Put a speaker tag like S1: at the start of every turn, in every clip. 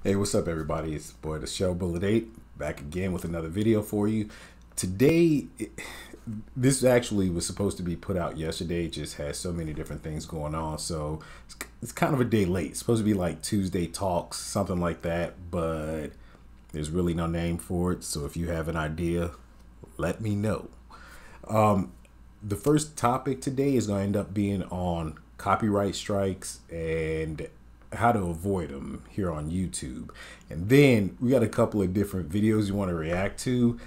S1: Hey, what's up, everybody? It's the boy, the Show Bullet 8, back again with another video for you. Today, this actually was supposed to be put out yesterday. It just has so many different things going on, so it's kind of a day late. It's supposed to be like Tuesday Talks, something like that, but there's really no name for it. So if you have an idea, let me know. The first topic today is going to end up being on copyright strikes and how to avoid them here on YouTube. And then we got a couple of different videos you want to react to.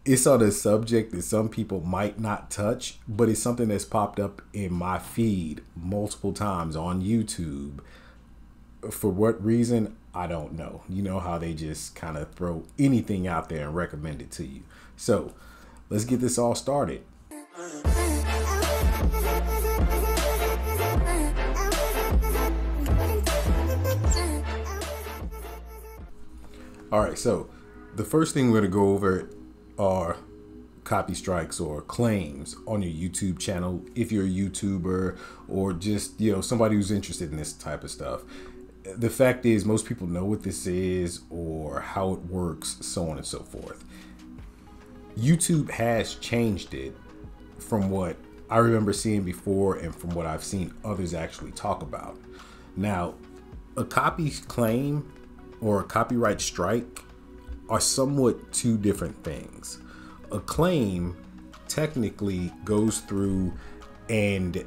S1: It's on a subject that some people might not touch, but it's something that's popped up in my feed multiple times on YouTube. For what reason, I don't know. You know how they just kind of throw anything out there and recommend it to you. So let's get this all started. All right, so the first thing we're going to go over are copy strikes or claims on your YouTube channel. If you're a YouTuber or just, somebody who's interested in this type of stuff. The fact is, most people know what this is or how it works, so on and so forth. YouTube has changed it from what I remember seeing before and from what I've seen others actually talk about. Now, a copy claim or a copyright strike are somewhat two different things. A claim technically goes through and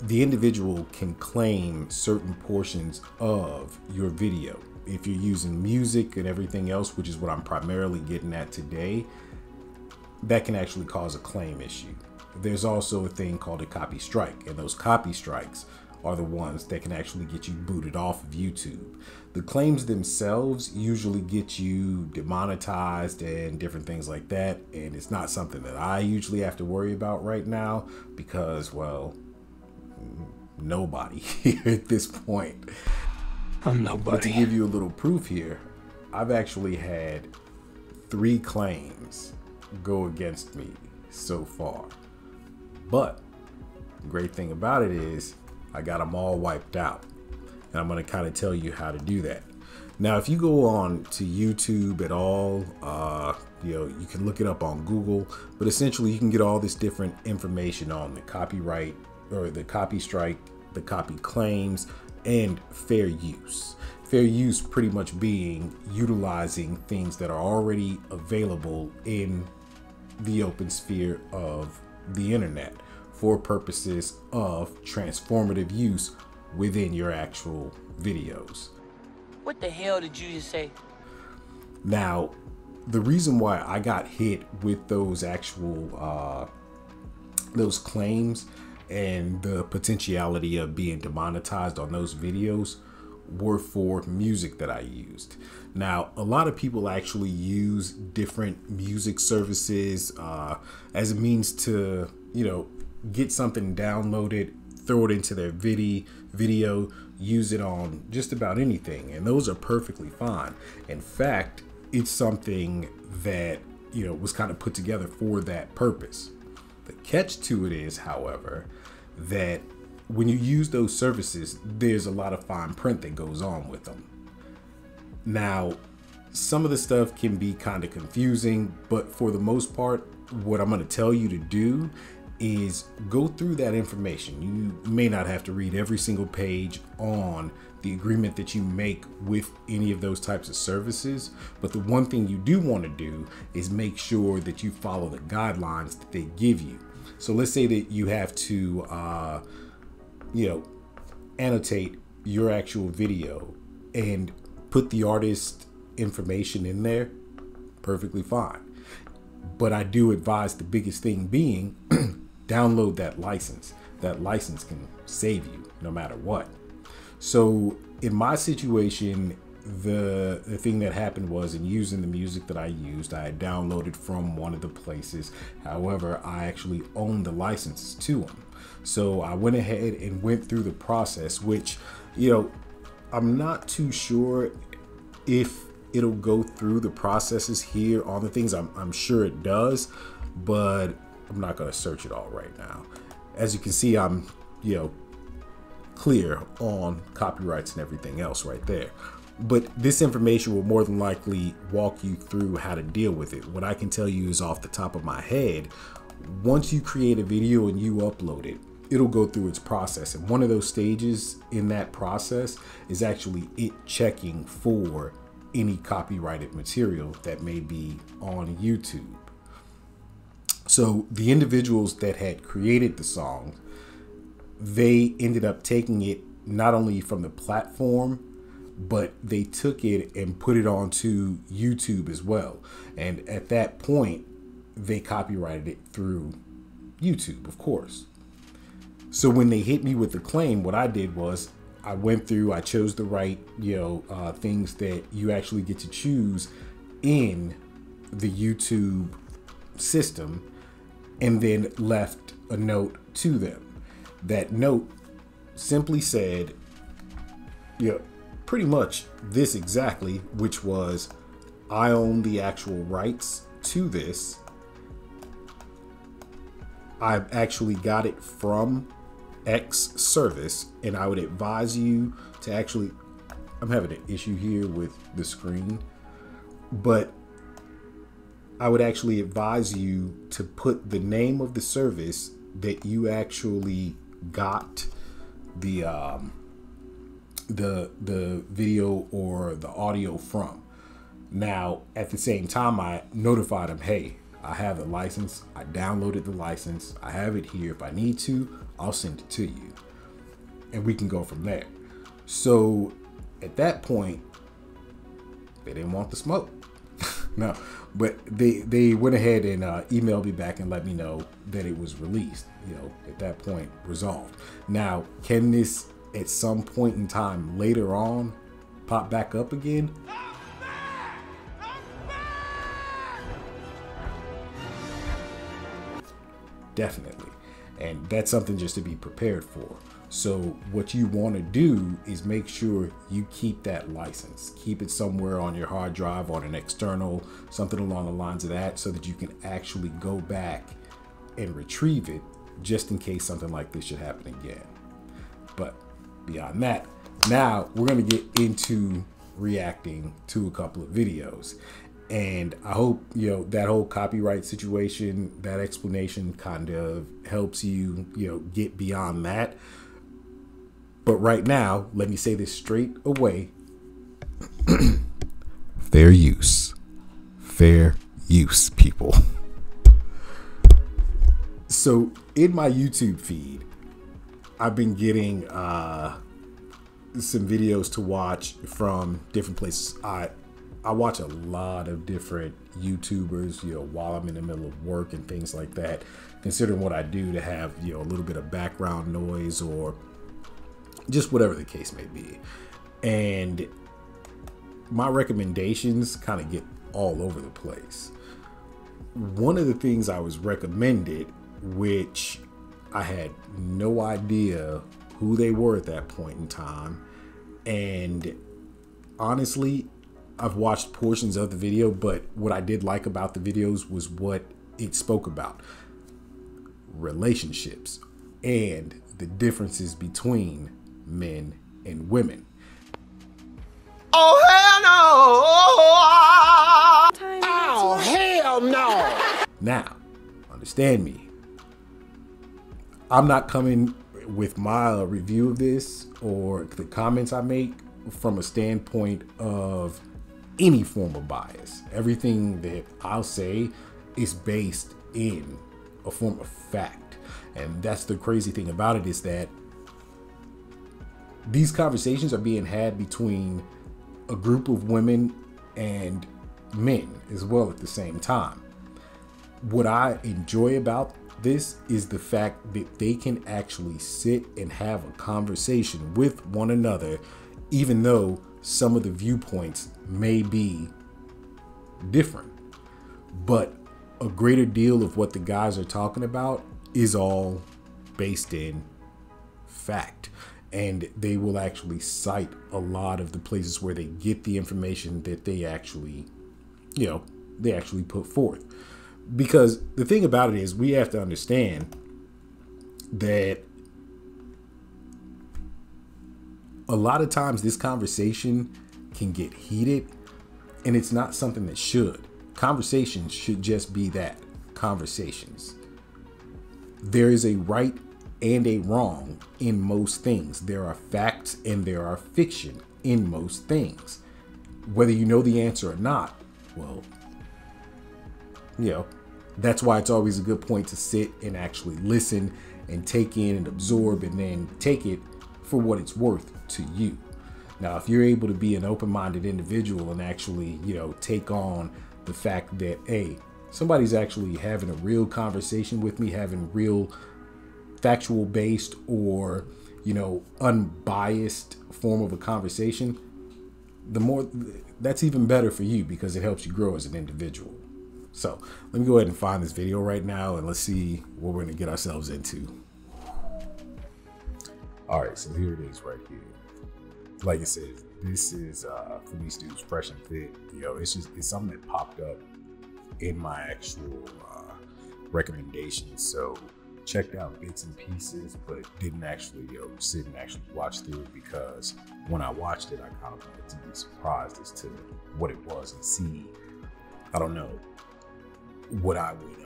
S1: the individual can claim certain portions of your video. If you're using music and everything else, which is what I'm primarily getting at today, that can actually cause a claim issue. There's also a thing called a copy strike, and those copy strikes are the ones that can actually get you booted off of YouTube. The claims themselves usually get you demonetized and different things like that, and it's not something that I usually have to worry about right now because, well, nobody here at this point.
S2: I'm nobody.
S1: But to give you a little proof here, I've actually had 3 claims go against me so far. But the great thing about it is I got them all wiped out, and I'm going to kind of tell you how to do that. Now, if you go on to YouTube at all, you can look it up on Google, but essentially you can get all this different information on the copyright or the copy strike, the copy claims, and fair use. Fair use pretty much being utilizing things that are already available in the open sphere of the internet for purposes of transformative use within your actual videos.
S2: What the hell did you just say?
S1: Now, the reason why I got hit with those actual those claims and the potentiality of being demonetized on those videos were for music that I used. Now, a lot of people actually use different music services as a means to, get something downloaded, throw it into their video, use it on just about anything. And those are perfectly fine. In fact, it's something that, was kind of put together for that purpose. The catch to it is, however, that when you use those services, there's a lot of fine print that goes on with them. Now, some of the stuff can be kind of confusing, but for the most part, what I'm going to tell you to do is go through that information. You may not have to read every single page on the agreement that you make with any of those types of services, but the one thing you do want to do is make sure that you follow the guidelines that they give you. So let's say that you have to annotate your actual video and put the artist information in there. Perfectly fine. But I do advise the biggest thing being download that license. That license can save you no matter what. So in my situation, the thing that happened was, in using the music that I used, I had downloaded from one of the places. However, I actually owned the licenses to them. So I went ahead and went through the process, which, I'm not too sure if it'll go through the processes here on the things. I'm sure it does, but I'm not going to search it all right now. As you can see, I'm, clear on copyrights and everything else right there. But this information will more than likely walk you through how to deal with it. What I can tell you is off the top of my head, once you create a video and you upload it, it'll go through its process. And one of those stages in that process is actually it checking for any copyrighted material that may be on YouTube. So the individuals that had created the song, they ended up taking it not only from the platform, but they took it and put it onto YouTube as well. And at that point, they copyrighted it through YouTube, of course. So when they hit me with the claim, what I did was I went through, I chose the right, things that you actually get to choose in the YouTube system, and then left a note to them. That note simply said, pretty much this exactly, which was, I own the actual rights to this. I've actually got it from X service, and I would advise you to actually, I'm having an issue here with the screen, but I would actually advise you to put the name of the service that you actually got the video or the audio from. Now, at the same time, I notified them, hey, I have the license. I downloaded the license. I have it here. If I need to, I'll send it to you, and we can go from there. So at that point, they didn't want the smoke. No, but they went ahead and emailed me back and let me know that it was released, at that point resolved. Now, can this at some point in time later on pop back up again? Definitely. And that's something just to be prepared for. So what you want to do is make sure you keep that license. Keep it somewhere on your hard drive, on an external, something along the lines of that, so that you can actually go back and retrieve it just in case something like this should happen again. But beyond that, now we're going to get into reacting to a couple of videos. And I hope, that whole copyright situation, that explanation kind of helps you, get beyond that. But right now, let me say this straight away. Fair use. Fair use, people. So in my YouTube feed, I've been getting some videos to watch from different places. I watch a lot of different YouTubers, while I'm in the middle of work and things like that, considering what I do to have, a little bit of background noise or just whatever the case may be. And my recommendations kind of get all over the place. One of the things I was recommended, which I had no idea who they were at that point in time, and honestly, I've watched portions of the video, but what I did like about the videos was what it spoke about: relationships and the differences between men and women.
S3: Oh, hell no! Oh, hell no!
S1: Now, understand me. I'm not coming with my review of this or the comments I make from a standpoint of any form of bias. Everything that I'll say is based in a form of fact. And that's the crazy thing about it, is that these conversations are being had between a group of women and men as well at the same time. What I enjoy about this is the fact that they can actually sit and have a conversation with one another, even though some of the viewpoints may be different. But a greater deal of what the guys are talking about is all based in fact. And they will actually cite a lot of the places where they get the information that they actually, they actually put forth. Because the thing about it is, we have to understand that a lot of times this conversation can get heated, and it's not something that should. Conversations should just be that, conversations. There is a right and a wrong in most things. There are facts and there are fiction in most things. Whether you know the answer or not, well, you know, that's why it's always a good point to sit and actually listen and take in and absorb and then take it for what it's worth to you. Now, if you're able to be an open-minded individual and actually, you know, take on the fact that, hey, somebody's actually having a real conversation with me, having real factual based or, you know, unbiased form of a conversation, the more, that's even better for you because it helps you grow as an individual. So let me go ahead and find this video right now and let's see what we're going to get ourselves into. All right, so here it is right here. Like I said, this is Felice Dudes Fresh and Fit. You know, it's something that popped up in my actual recommendations. So checked out bits and pieces, but didn't actually sit and actually watch through it, because when I watched it, I kind of wanted to be surprised as to what it was and see, I don't know, what I would,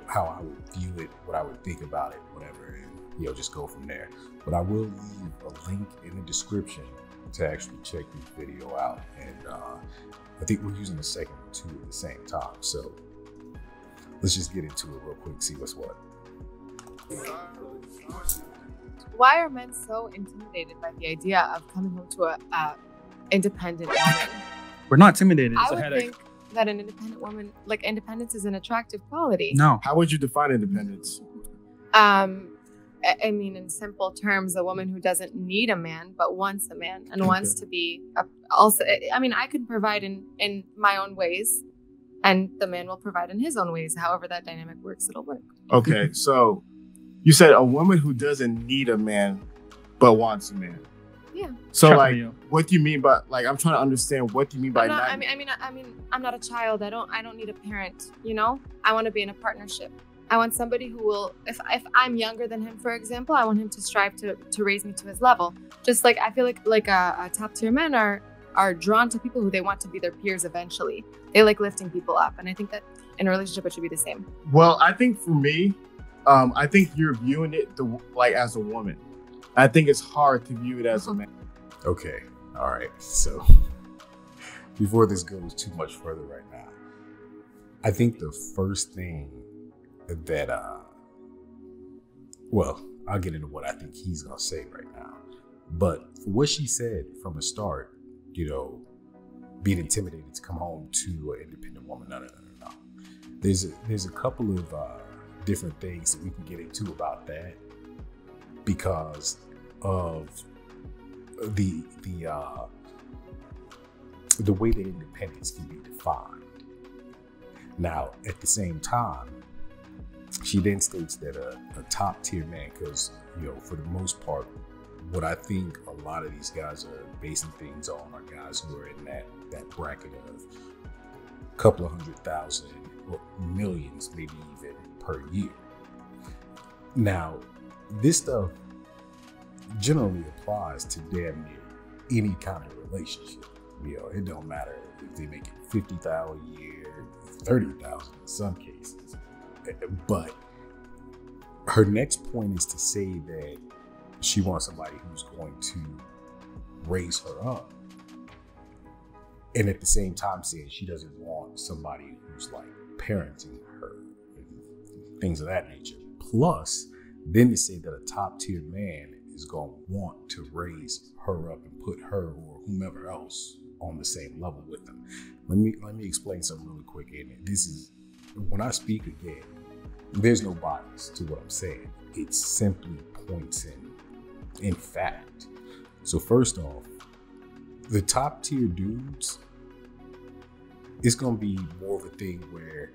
S1: how I would view it, what I would think about it, whatever, and just go from there. But I will leave a link in the description to actually check this video out, and I think we're using the second one too at the same time. So let's just get into it real quick, see what's what.
S4: Why are men so intimidated by the idea of coming home to a independent woman?
S5: We're not intimidated.
S4: I would think that an independent woman, like, independence is an attractive quality.
S5: No.
S6: How would you define independence?
S4: I mean, in simple terms, a woman who doesn't need a man, but wants a man and wants to be also, I mean, I can provide in my own ways, and the man will provide in his own ways. However that dynamic works, it'll work.
S6: Okay, so you said a woman who doesn't need a man, but wants a man.
S4: Yeah.
S6: So, like, what do you mean by, like, I'm trying to understand, what do you mean by not?
S4: I mean, I'm not a child. I don't need a parent. You know, I want to be in a partnership. I want somebody who will, if I'm younger than him, for example, I want him to strive to raise me to his level. Just like, I feel like a top tier men are drawn to people who they want to be their peers eventually. They like lifting people up. And I think that in a relationship, it should be the same.
S6: Well, I think for me, I think you're viewing it like as a woman. I think it's hard to view it as a man.
S1: Okay. All right. So before this goes too much further right now, I think the first thing that, well, I'll get into what I think he's going to say right now. But for what she said from the start, being intimidated to come home to an independent woman, no. There's a couple of different things that we can get into about that, because of the way that independence can be defined. Now, at the same time, she then states that a top tier man, because for the most part, what I think a lot of these guys are basing things on are guys who are in that bracket of a couple of 100,000 or millions, maybe even per year. Now, this stuff generally applies to damn near any kind of relationship. It don't matter if they make it 50,000 a year, 30,000 in some cases. But her next point is to say that she wants somebody who's going to raise her up, and at the same time saying she doesn't want somebody who's like parenting her and things of that nature. Plus, then to say that a top tier man is going to want to raise her up and put her or whomever else on the same level with them. Let me explain something really quick. And this is, when I speak again, there's no bias to what I'm saying. It's simply points in fact. So first off, the top tier dudes, it's going to be more of a thing where,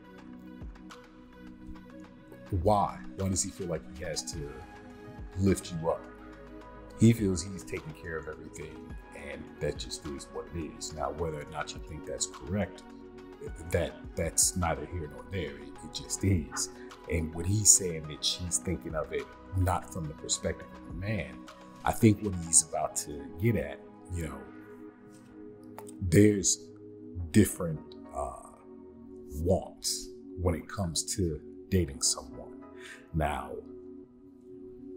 S1: why does he feel like he has to lift you up? He feels he's taking care of everything, and that just is what it is. Now, whether or not you think that's correct, that's neither here nor there. It just is. And what he's saying, that she's thinking of it not from the perspective of the man, I think what he's about to get at, there's different wants when it comes to dating someone. Now,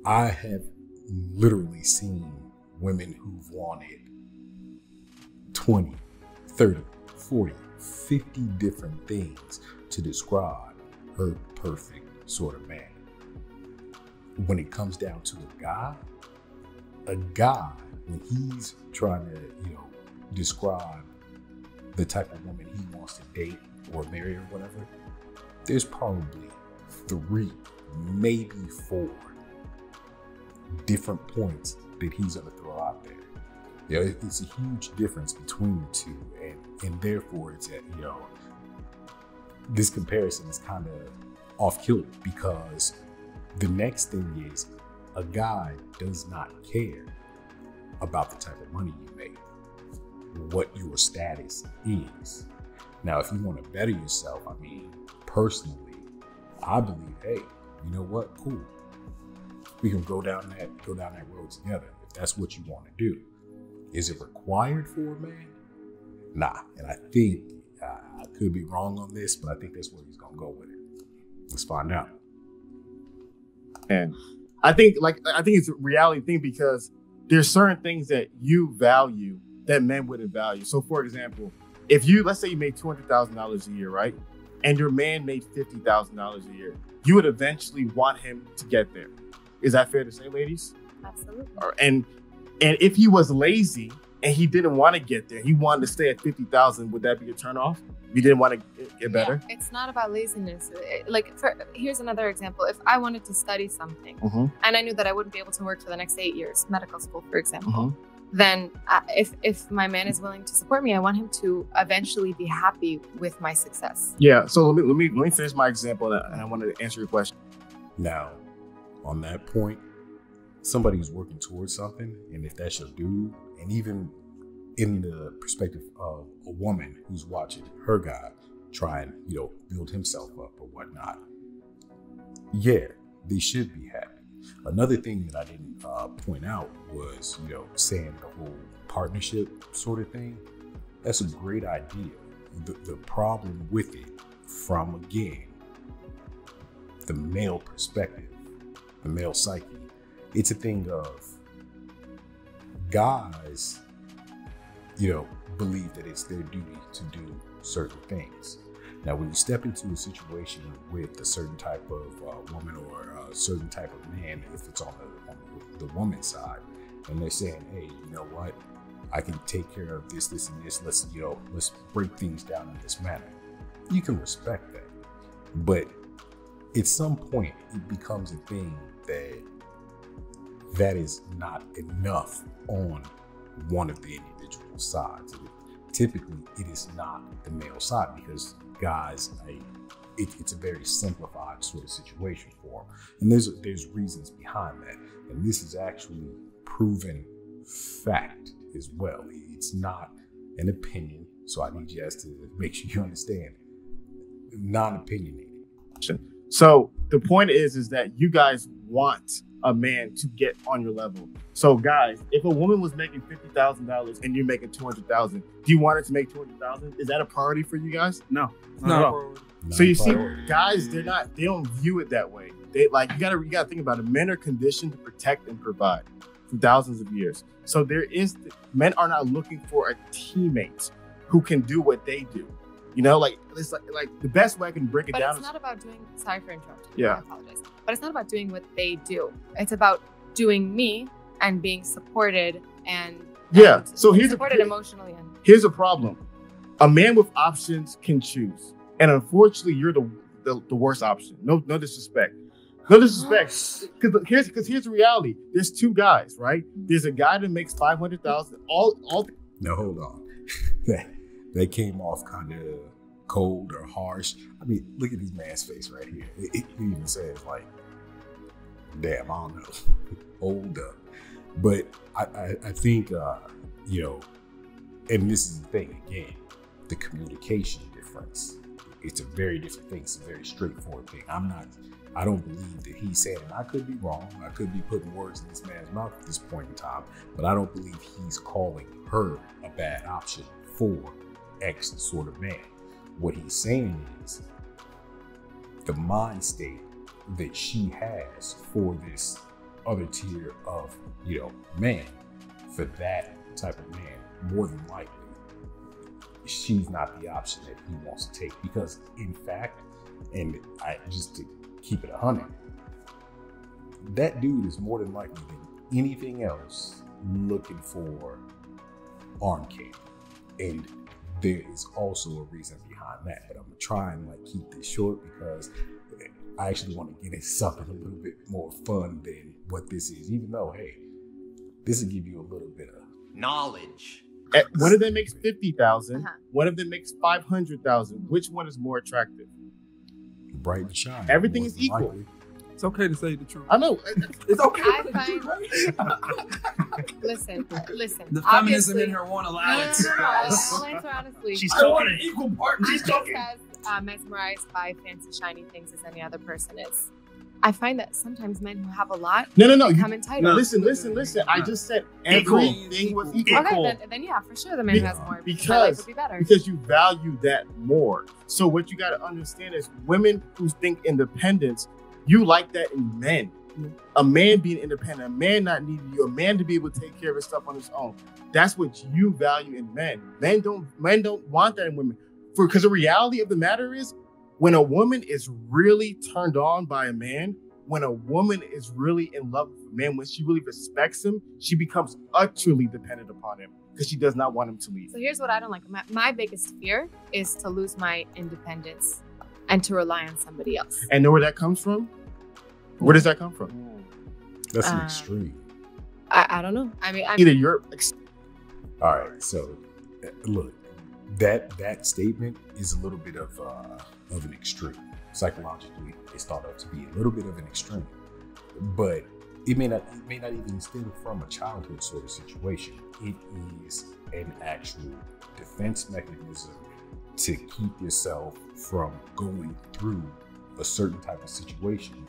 S1: I have literally seen women who've wanted 20, 30, 40, 50 different things to describe her perfect sort of man. When it comes down to a guy, when he's trying to, describe the type of woman he wants to date or marry or whatever, there's probably 3, maybe 4 different points that he's going to throw out there. It's a huge difference between the two, and therefore it's this comparison is kind of off kilter, because the next thing is a guy does not care about the type of money you make, what your status is. Now, if you want to better yourself, personally, I believe, hey, you know what? Cool. We can go down that road together if that's what you want to do. Is it required for a man? Nah. And I think I could be wrong on this, but I think that's where he's gonna go with it. Let's find out.
S6: And I think it's a reality thing, because there's certain things that you value that men wouldn't value. So, for example, let's say you made $200,000 a year, right? And your man made $50,000 a year, you would eventually want him to get there. Is that fair to say, ladies?
S4: Absolutely.
S6: And if he was lazy and he didn't want to get there, he wanted to stay at 50,000, would that be a turnoff? You didn't want to get better?
S4: Yeah, it's not about laziness. Here's another example. If I wanted to study something and I knew that I wouldn't be able to work for the next 8 years, medical school, for example, then if my man is willing to support me, I want him to eventually be happy with my success.
S6: Yeah. So let me finish my example, and I wanted to answer your question.
S1: Now, on that point, somebody's working towards something, and if that's your dude, and even in the perspective of a woman who's watching her guy try and, build himself up or whatnot, yeah, they should be happy. Another thing that I didn't point out was, saying the whole partnership sort of thing. That's a great idea. The problem with it, from, again, the male perspective, the male psyche, it's a thing of guys, believe that it's their duty to do certain things. Now, when you step into a situation with a certain type of woman or a certain type of man, if it's on the woman's side, and they're saying, hey, you know what? I can take care of this, this, and this. Let's break things down in this manner. You can respect that. But at some point, it becomes a thing that is not enough on one of the individual sides. Typically, it is not the male side, because guys, it's a very simplified sort of situation for them. And there's reasons behind that. And this is actually proven fact as well. It's not an opinion. So I need you guys to make sure you understand. Non-opinionated.
S6: So the point is that you guys want a man to get on your level. So guys, if a woman was making $50,000 and you're making $200,000, do you want her to make $200,000? Is that a priority for you guys?
S5: No.
S6: No. So you see, guys, they don't view it that way. You gotta think about it. Men are conditioned to protect and provide for thousands of years. So men are not looking for a teammate who can do what they do. It's like the best way I can break it down.
S4: But it's not about doing. Sorry for interrupting.
S6: Yeah.
S4: I apologize. But it's not about doing what they do. It's about doing me and being supported and
S6: So
S4: supported emotionally.
S6: Here's a problem. A man with options can choose, and unfortunately, you're the worst option. No disrespect. No disrespect. Because here's the reality. There's 2 guys, right? There's a guy that makes $500,000.
S1: Now hold on. That came off kind of cold or harsh. Look at this man's face right here. He even says, like, damn, I don't know. Hold up. But I think, and this is the thing again, the communication difference. It's a very different thing. It's a very straightforward thing. I don't believe that he's saying, and I could be wrong, I could be putting words in this man's mouth at this point in time, but I don't believe he's calling her a bad option for X sort of man. What he's saying is the mind state that she has for this other tier of, man, for that type of man, more than likely, she's not the option that he wants to take. Because in fact, and I just to keep it 100, that dude is more than likely than anything else looking for arm candy. And there is also a reason behind that. But I'm gonna try and keep this short because I actually want to get into something a little bit more fun than what this is, even though, hey, this will give you a little bit of
S3: Knowledge.
S6: One of them makes 50,000. One of them makes 500,000. Which one is more attractive?
S1: bright and shine.
S6: Everything is equal.
S1: Likely.
S5: It's okay to say the truth.
S6: I know.
S5: It's okay
S4: I
S5: to say the truth, right?
S4: Listen.
S5: The feminism
S4: Obviously-
S5: in her won't allow it.
S4: No. I'll answer honestly.
S3: She's
S5: I want
S3: talking.
S5: an equal part.
S4: I'm
S5: She's
S4: just
S5: talking.
S4: as mesmerized by fancy, shiny things as any other person is. I find that sometimes men who have a lot
S6: No.
S4: become entitled.
S6: Listen. I just said everything was equal.
S4: Okay, then yeah, for sure the man who has more. My life would be better.
S6: Because you value that more. So what you got to understand is women who think independence, you like that in men. A man being independent, a man not needing you, a man to be able to take care of his stuff on his own. That's what you value in men. Men don't want that in women. Because the reality of the matter is, when a woman is really turned on by a man, when a woman is really in love with a man, when she really respects him, she becomes utterly dependent upon him because she does not want him to leave.
S4: So here's what I don't like. My biggest fear is to lose my independence and to rely on somebody else.
S6: And know where that comes from? Where does that come from?
S1: That's an extreme.
S4: I don't know. I mean,
S6: Either you're
S1: All right, so look, that statement is a little bit of an extreme. Psychologically, it's thought of to be a little bit of an extreme, but it may not even stem from a childhood sort of situation. It is an actual defense mechanism to keep yourself from going through a certain type of situation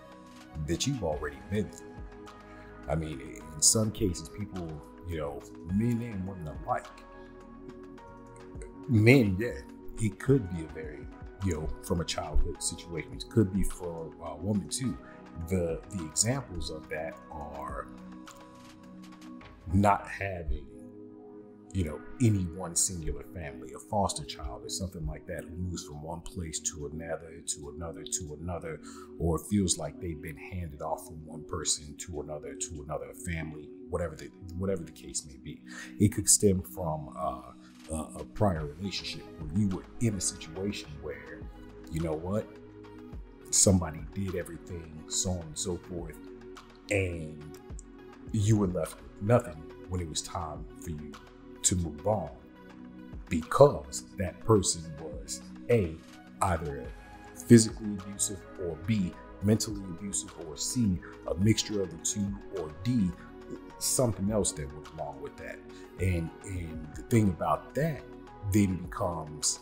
S1: that you've already been through. I mean, in some cases, people, men and women alike. Men, yeah, it could be a very, from a childhood situation. It could be for a woman too. The examples of that are not having, any one singular family, a foster child or something like that who moves from one place to another, or feels like they've been handed off from one person to another family, whatever the case may be. It could stem from a prior relationship where you were in a situation where, somebody did everything, so on and so forth, and you were left with nothing when it was time for you to move on, because that person was A, either physically abusive, or B, mentally abusive, or C, a mixture of the two, or D, something else that went along with that. And the thing about that then becomes,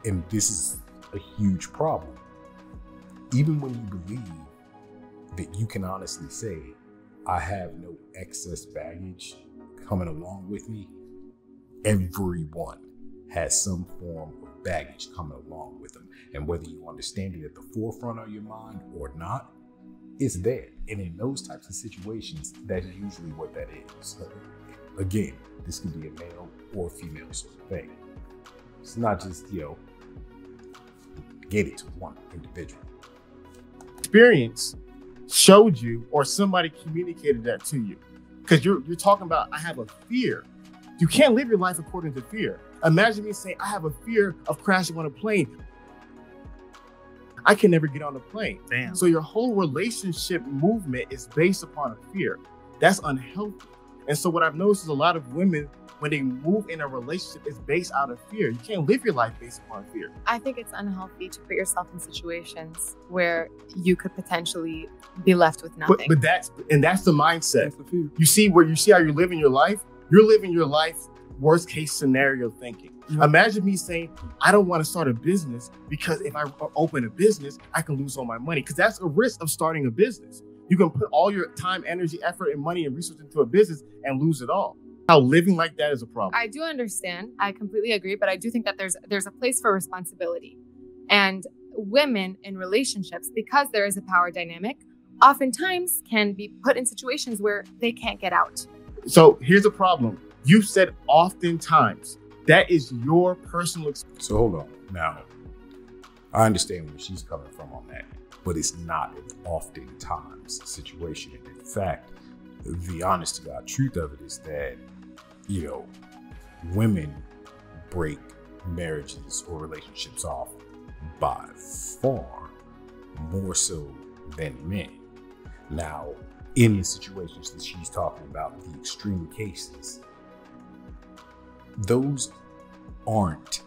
S1: and this is a huge problem, even when you believe that you can honestly say, I have no excess baggage coming along with me, everyone has some form of baggage coming along with them. And whether you understand it at the forefront of your mind or not, it's there. And in those types of situations, that's usually what that is. Again, this could be a male or a female sort of thing. It's not just, get it to one individual.
S6: Experience showed you, or somebody communicated that to you. Because you're talking about, I have a fear. You can't live your life according to fear. Imagine me saying, I have a fear of crashing on a plane. I can never get on a plane.
S3: Damn.
S6: So your whole relationship movement is based upon a fear. That's unhealthy. And so what I've noticed is a lot of women, when they move in a relationship, is based out of fear. You can't live your life based upon fear.
S4: I think it's unhealthy to put yourself in situations where you could potentially be left with nothing.
S6: But that's the mindset.
S5: That's the fear.
S6: You see how you're living your life? You're living your life worst case scenario thinking.
S5: Mm-hmm.
S6: Imagine me saying, I don't want to start a business because if I open a business, I can lose all my money. Because that's a risk of starting a business. You can put all your time, energy, effort, and money and resources into a business and lose it all. how living like that is a problem.
S4: I do understand. I completely agree, but I do think that there's a place for responsibility. And women in relationships, because there is a power dynamic, oftentimes can be put in situations where they can't get out.
S6: So here's a problem. You said oftentimes. That is your personal experience.
S1: So hold on. Now, I understand where she's coming from on that, but it's not an oftentimes situation. And in fact, the honest to God truth of it is that, you know, women break marriages or relationships off by far more so than men. Now, in the situations that she's talking about, the extreme cases, those aren't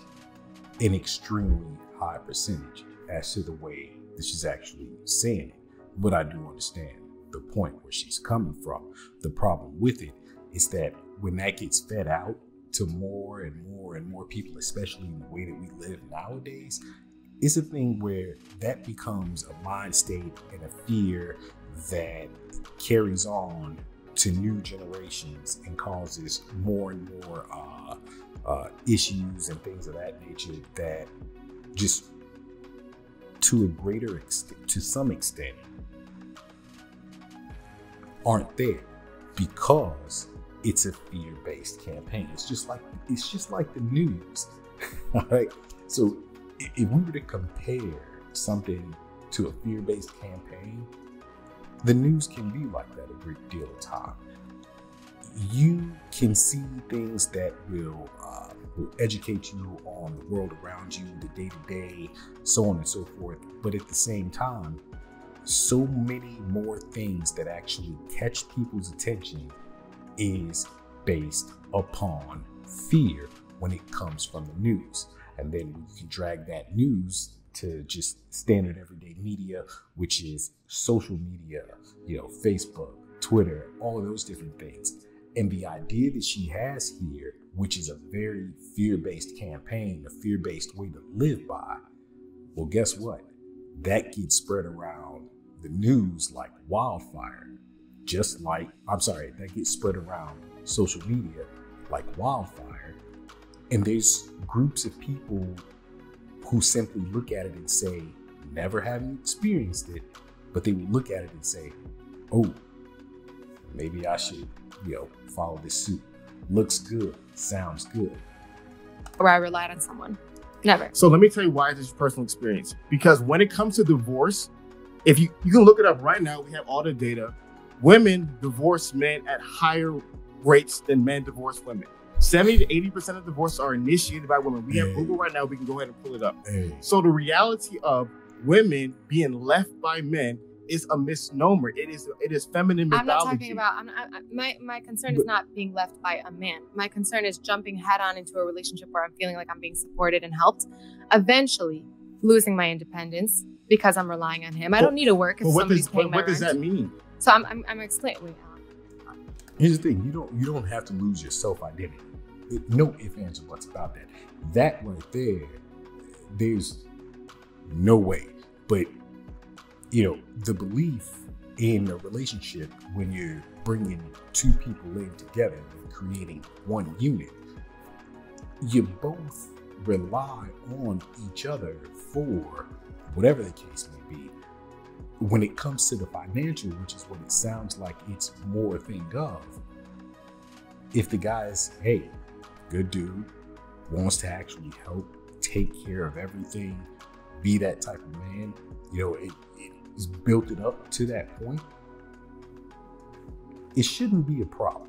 S1: an extremely high percentage as to the way that she's actually saying it. But I do understand the point where she's coming from. The problem with it is that when that gets fed out to more and more and more people, especially in the way that we live nowadays, it's a thing where that becomes a mind state and a fear that carries on to new generations and causes more and more issues and things of that nature that just to a greater extent, to some extent, aren't there because it's a fear-based campaign. It's just like the news. All right. So if we were to compare something to a fear-based campaign, the news can be like that a great deal of time. You can see things that will educate you on the world around you, the day-to-day, so on and so forth. But at the same time, so many more things that actually catch people's attention is based upon fear when it comes from the news. And then you can drag that news to just standard everyday media, which is social media, you know, Facebook, Twitter, all of those different things. And the idea that she has here, which is a very fear-based campaign, a fear-based way to live by, well, guess what? That gets spread around the news like wildfire. That gets spread around social media like wildfire. And there's groups of people who simply look at it and say, never having experienced it, but they will look at it and say, oh, maybe I should, follow this suit. Looks good, sounds good.
S4: Where I relied on someone. Never.
S6: So let me tell you why this is personal experience. Because when it comes to divorce, if you can look it up right now, we have all the data. Women divorce men at higher rates than men divorce women. 70 to 80% of divorces are initiated by women. We have Google right now. We can go ahead and pull it up. So the reality of women being left by men is a misnomer. It is feminine mythology.
S4: I'm not talking about. My concern is not being left by a man. My concern is jumping head on into a relationship where I'm feeling like I'm being supported and helped. Eventually, losing my independence because I'm relying on him. I don't need to work if somebody's paying my rent.
S6: What does that mean?
S4: So I'm explaining.
S1: Here's the thing: you don't have to lose your self-identity. No ifs, ands, or buts about that. That right there, there's no way. But the belief in a relationship when you're bringing two people in together and creating one unit, you both rely on each other for whatever the case may be. When it comes to the financial, which is what it sounds like it's more a thing of, if the guy's, hey, good dude, wants to actually help take care of everything, be that type of man, it is built it up to that point, it shouldn't be a problem.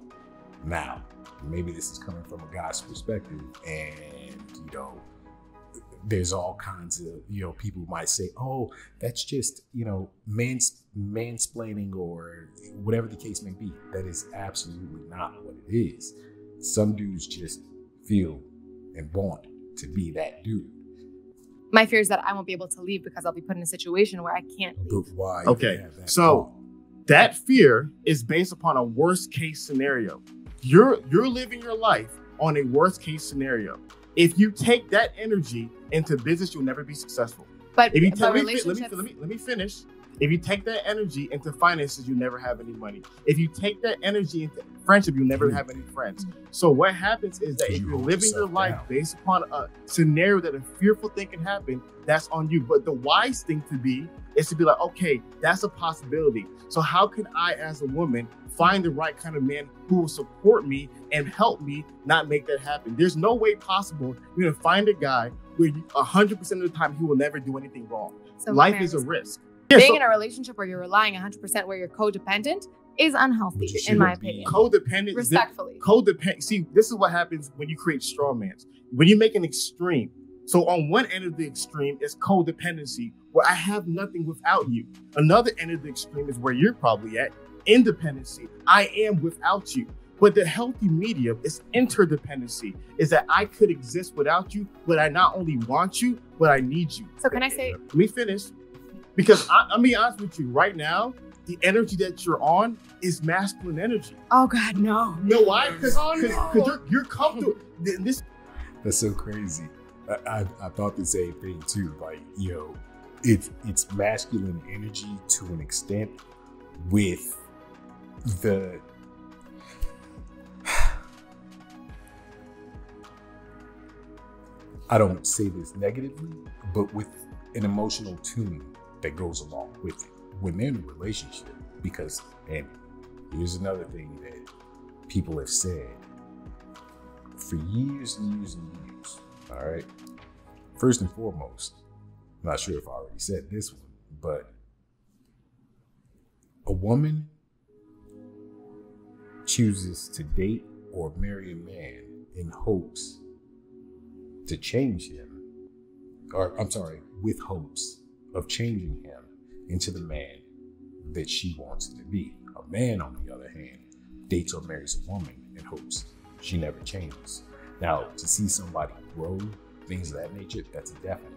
S1: Now, maybe this is coming from a guy's perspective, and there's all kinds of people who might say, oh, that's just mansplaining or whatever the case may be. That is absolutely not what it is. Some dudes just feel and want to be that dude.
S4: My fear is that I won't be able to leave because I'll be put in a situation where I can't leave.
S1: But why?
S6: Okay, so that fear is based upon a worst case scenario. You're living your life on a worst case scenario. If you take that energy into business, you'll never be successful.
S4: But
S6: if you
S4: relationships...
S6: let me finish. If you take that energy into finances, you never have any money. If you take that energy into friendship, you'll never have any friends. So what happens is that if you're living your life based upon a scenario that a fearful thing can happen, that's on you. But the wise thing to be is to be like, okay, that's a possibility. So how can I, as a woman, find the right kind of man who will support me and help me not make that happen? There's no way possible you're gonna find a guy where 100% of the time he will never do anything wrong.
S4: So
S6: Life is a risk.
S4: Being in a relationship where you're relying 100% where you're codependent is unhealthy, in my opinion.
S6: Codependent.
S4: Respectfully.
S6: See, this is what happens when you create straw mans. When you make an extreme. So on one end of the extreme is codependency, where I have nothing without you. Another end of the extreme is where you're probably at, independency. I am without you. But the healthy medium is interdependency, is that I could exist without you, but I not only want you, but I need you.
S4: So can I say?
S6: Let me finish. Because I'm being honest with you, right now, the energy that you're on is masculine energy.
S4: Oh God, no.
S6: You know why? Because you're comfortable.
S1: That's so crazy. I thought the same thing too. Like, it's masculine energy to an extent with the I don't say this negatively, but with an emotional tune that goes along with it when they're in a relationship. Because, and here's another thing that people have said for years and years and years. All right. First and foremost, I'm not sure if I already said this one, but a woman chooses to date or marry a man in hopes to change him, or I'm sorry, with hopes of changing him into the man that she wants him to be. A man, on the other hand, dates or marries a woman in hopes she never changes. Now, to see somebody grow, things of that nature, that's a definite.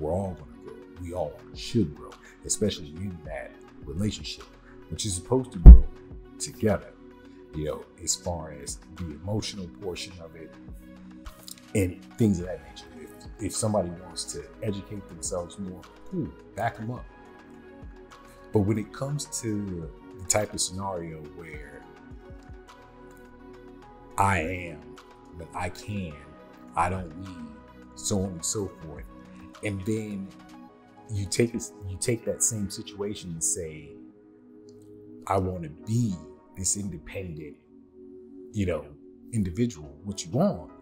S1: We're all going to grow. We all should grow, especially in that relationship, which is supposed to grow together, as far as the emotional portion of it and things of that nature. If somebody wants to educate themselves more, cool, back them up. But when it comes to the type of scenario where I am, but I can, I don't need, so on and so forth, and then you take that same situation and say, I want to be this independent, individual. What you want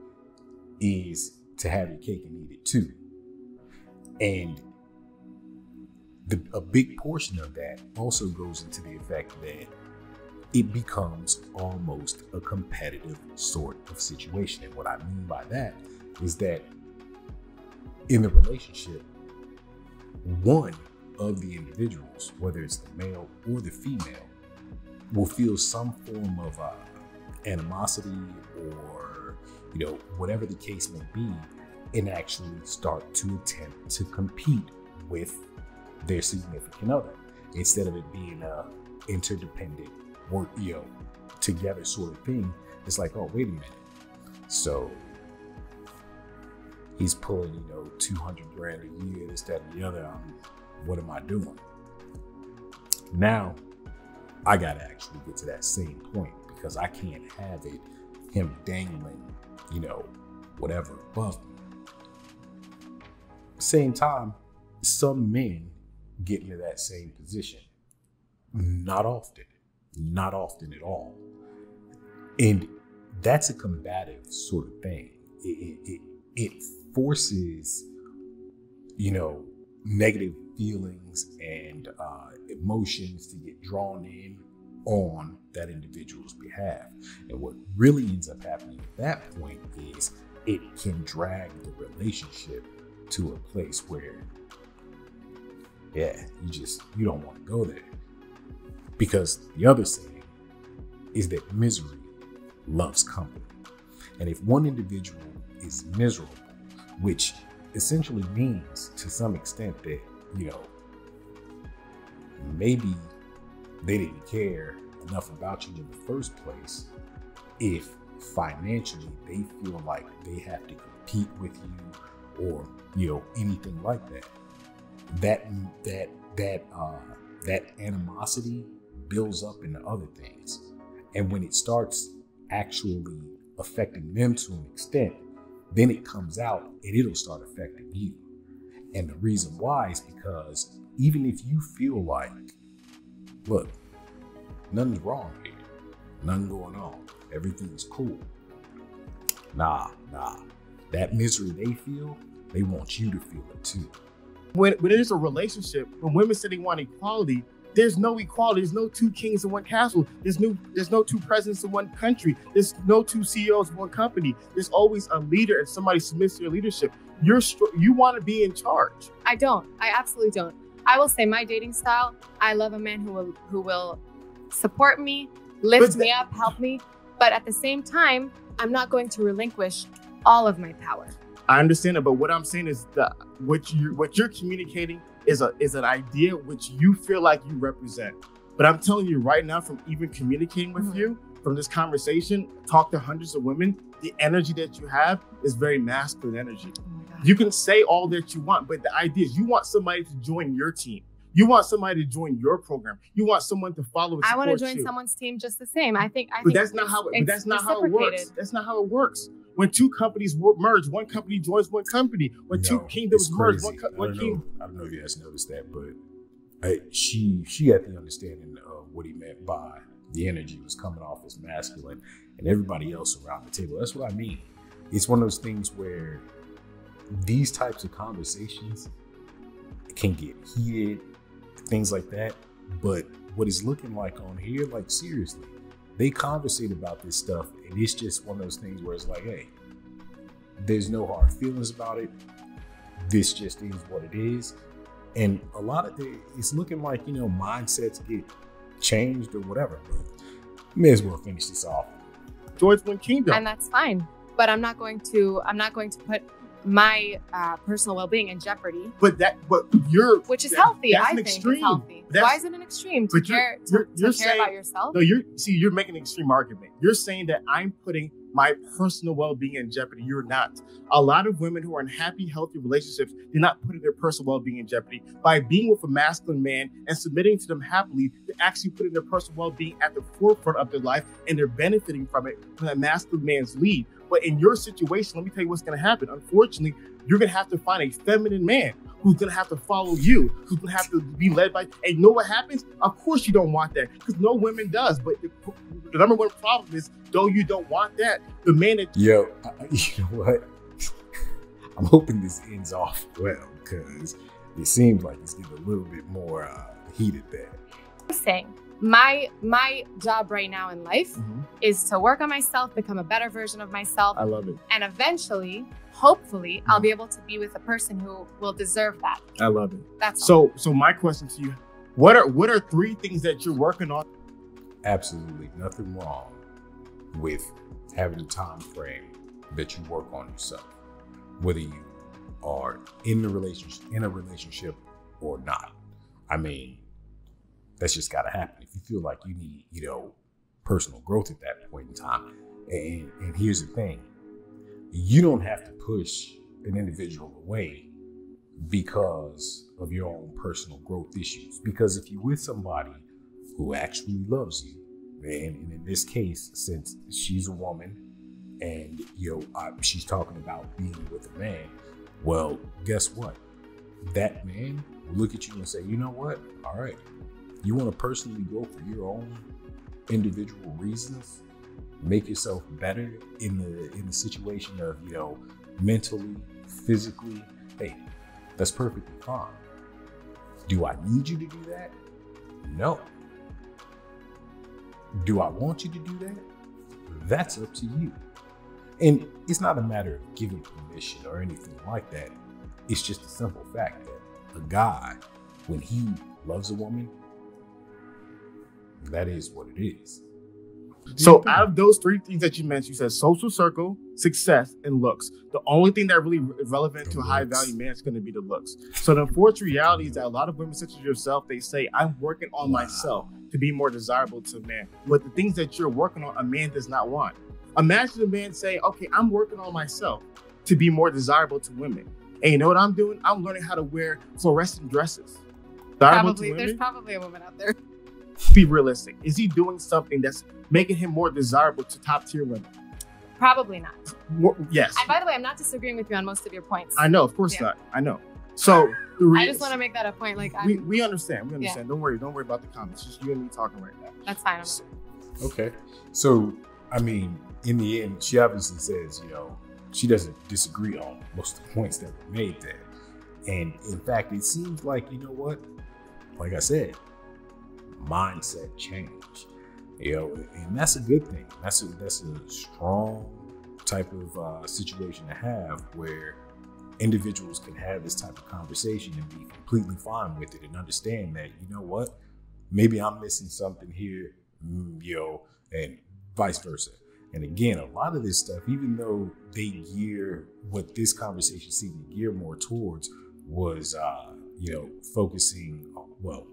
S1: is to have your cake and eat it too. And a big portion of that also goes into the effect that it becomes almost a competitive sort of situation. And what I mean by that is that in the relationship, one of the individuals, whether it's the male or the female, will feel some form of animosity or whatever the case may be, and actually start to attempt to compete with their significant other, instead of it being a interdependent work, together sort of thing. It's like, oh, wait a minute. So he's pulling, $200,000 a year, this, that, and the other. What am I doing? Now I gotta actually get to that same point, because I can't have him dangling, whatever above me. Same time, some men get into that same position. Not often at all. And that's a combative sort of thing. It forces, negative feelings and emotions to get drawn in on that individual's behalf. And what really ends up happening at that point is it can drag the relationship to a place where, you don't want to go there. Because the other saying is that misery loves company. And if one individual is miserable, which essentially means to some extent that, maybe they didn't care enough about you in the first place, if financially they feel like they have to compete with you or, anything like that, that that animosity builds up into other things. And when it starts actually affecting them to an extent, then it comes out and it'll start affecting you. And the reason why is because even if you feel like, look, nothing's wrong here, nothing going on, everything's cool. Nah. That misery they feel, they want you to feel it too.
S6: When there's a relationship, when women say they want equality, there's no equality. There's no two kings in one castle. There's no two presidents in one country. There's no two CEOs in one company. There's always a leader and somebody submits to your leadership. You want to be in charge.
S4: I don't. I absolutely don't. I will say my dating style, I love a man who will support me, lift me up, help me. But at the same time, I'm not going to relinquish all of my power.
S6: I understand it, but what I'm saying is that what you're communicating is an idea which you feel like you represent. But I'm telling you right now, from even communicating with you, from this conversation, talk to hundreds of women, the energy that you have is very masculine energy. You can say all that you want, but the idea is you want somebody to join your team. You want somebody to join your program. You want someone to follow and support you.
S4: I want to join someone's team just the same. I think
S6: that's not how it works. That's not how it works. When two companies merge, one company joins one company. When two kingdoms merge, one kingdom.
S1: I don't know if you guys noticed that, but she had the understanding of what he meant by the energy was coming off as masculine, and everybody else around the table. That's what I mean. It's one of those things where these types of conversations can get heated, things like that. But what it's looking like on here, like seriously, they conversate about this stuff, and it's just one of those things where it's like, hey, there's no hard feelings about it. This just is what it is. And a lot of it's looking like, mindsets get changed or whatever. But may as well finish this off.
S6: Join one kingdom.
S4: And that's fine. But I'm not going to put my personal well-being in jeopardy.
S6: Which
S4: is healthy. I think
S6: extreme.
S4: It's healthy. Why is it an extreme to care about yourself?
S6: No, you're making an extreme argument. You're saying that I'm putting my personal well-being in jeopardy. You're not. A lot of women who are in happy, healthy relationships, they're not putting their personal well-being in jeopardy. By being with a masculine man and submitting to them happily, they're actually putting their personal well-being at the forefront of their life, and they're benefiting from it from that masculine man's lead. But in your situation, let me tell you what's going to happen. Unfortunately, you're going to have to find a feminine man who's going to have to follow you, who's going to have to be led by. And you know what happens? Of course you don't want that, because no women does. But the number one problem is, though you don't want that, the man that...
S1: Yo, you know what? I'm hoping this ends off well, because it seems like it's getting a little bit more heated there.
S4: I'm saying my job right now in life is to work on myself, become a better version of myself.
S6: I love it.
S4: And eventually, hopefully, I'll be able to be with a person who will deserve that.
S6: I love it.
S4: That's all.
S6: So my question to you, what are 3 things that you're working on?
S1: Absolutely nothing wrong with having a time frame that you work on yourself, whether you are in a relationship or not. I mean, that's just gotta happen. If you feel like you need, personal growth at that point in time. And here's the thing, you don't have to push an individual away because of your own personal growth issues. Because if you're with somebody who actually loves you, and in this case, since she's a woman and she's talking about being with a man, well, guess what? That man will look at you and say, you know what? All right, you want to personally go for your own individual reasons, make yourself better in the situation of, mentally, physically. Hey, that's perfectly fine. Do I need you to do that? No. Do I want you to do that? That's up to you. And it's not a matter of giving permission or anything like that. It's just a simple fact that a guy, when he loves a woman, that is what it is.
S6: So out of those 3 things that you mentioned, you said social circle, success, and looks. The only thing that really relevant to a high value man is going to be the looks. So the unfortunate reality is that a lot of women such as yourself, they say, I'm working on myself to be more desirable to a man. But the things that you're working on, a man does not want. Imagine a man saying, okay, I'm working on myself to be more desirable to women. And you know what I'm doing? I'm learning how to wear fluorescent dresses. Desirable to
S4: Probably, there's
S6: women?
S4: probably a woman out there.
S6: Be realistic. Is he doing something that's making him more desirable to top tier women?
S4: Probably not.
S6: Yes.
S4: And by the way, I'm not disagreeing with you on most of your points.
S6: I know, of course
S4: Yeah.
S6: not. I know. So
S4: I just want to make that a point. Like,
S6: we understand. We understand. Don't worry about the comments. Just you and me talking right now.
S4: that's fine.
S1: Okay. So, I mean, in the end, she obviously says, she doesn't disagree on most of the points that were made there. And in fact, it seems like, you know what? Like I said, mindset change, and that's a good thing. That's a strong type of situation to have where individuals can have this type of conversation and be completely fine with it and understand that, you know what, maybe I'm missing something here, and vice versa. And again, a lot of this stuff, even though they gear what this conversation seemed to gear more towards was, focusing on, well,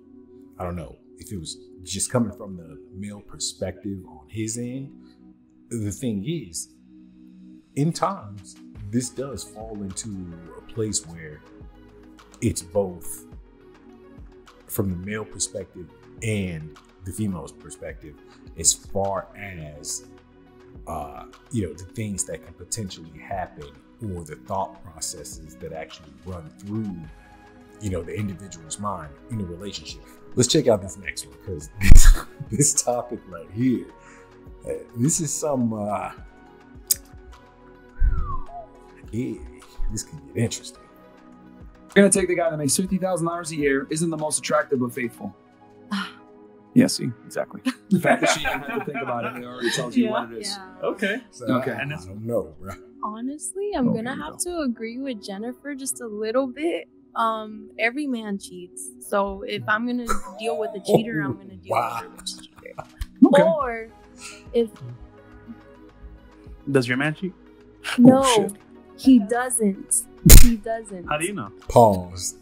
S1: I don't know if it was just coming from the male perspective on his end. The thing is, in times, this does fall into a place where it's both from the male perspective and the female's perspective, as far as the things that can potentially happen or the thought processes that actually run through the individual's mind in a relationship. Let's check out this next one, because this topic right here, this is some this could get interesting.
S5: We're gonna take the guy that makes $50,000 a year, isn't the most attractive but faithful. Yeah, see, exactly. The fact that she didn't have to think about it, it already tells you what it is.
S7: Okay.
S1: So
S5: Okay.
S1: I don't know, bro.
S7: Honestly, I'm
S5: Oh,
S7: gonna
S5: here we
S7: have
S5: go.
S7: to agree with Jennifer just a little bit. Every man cheats. So if I'm gonna deal with a cheater, I'm gonna deal with a cheater.
S5: Okay.
S7: Or if
S8: Does your man cheat?
S7: no,
S5: shit.
S7: he doesn't. He doesn't.
S8: How do you know?
S1: Pause.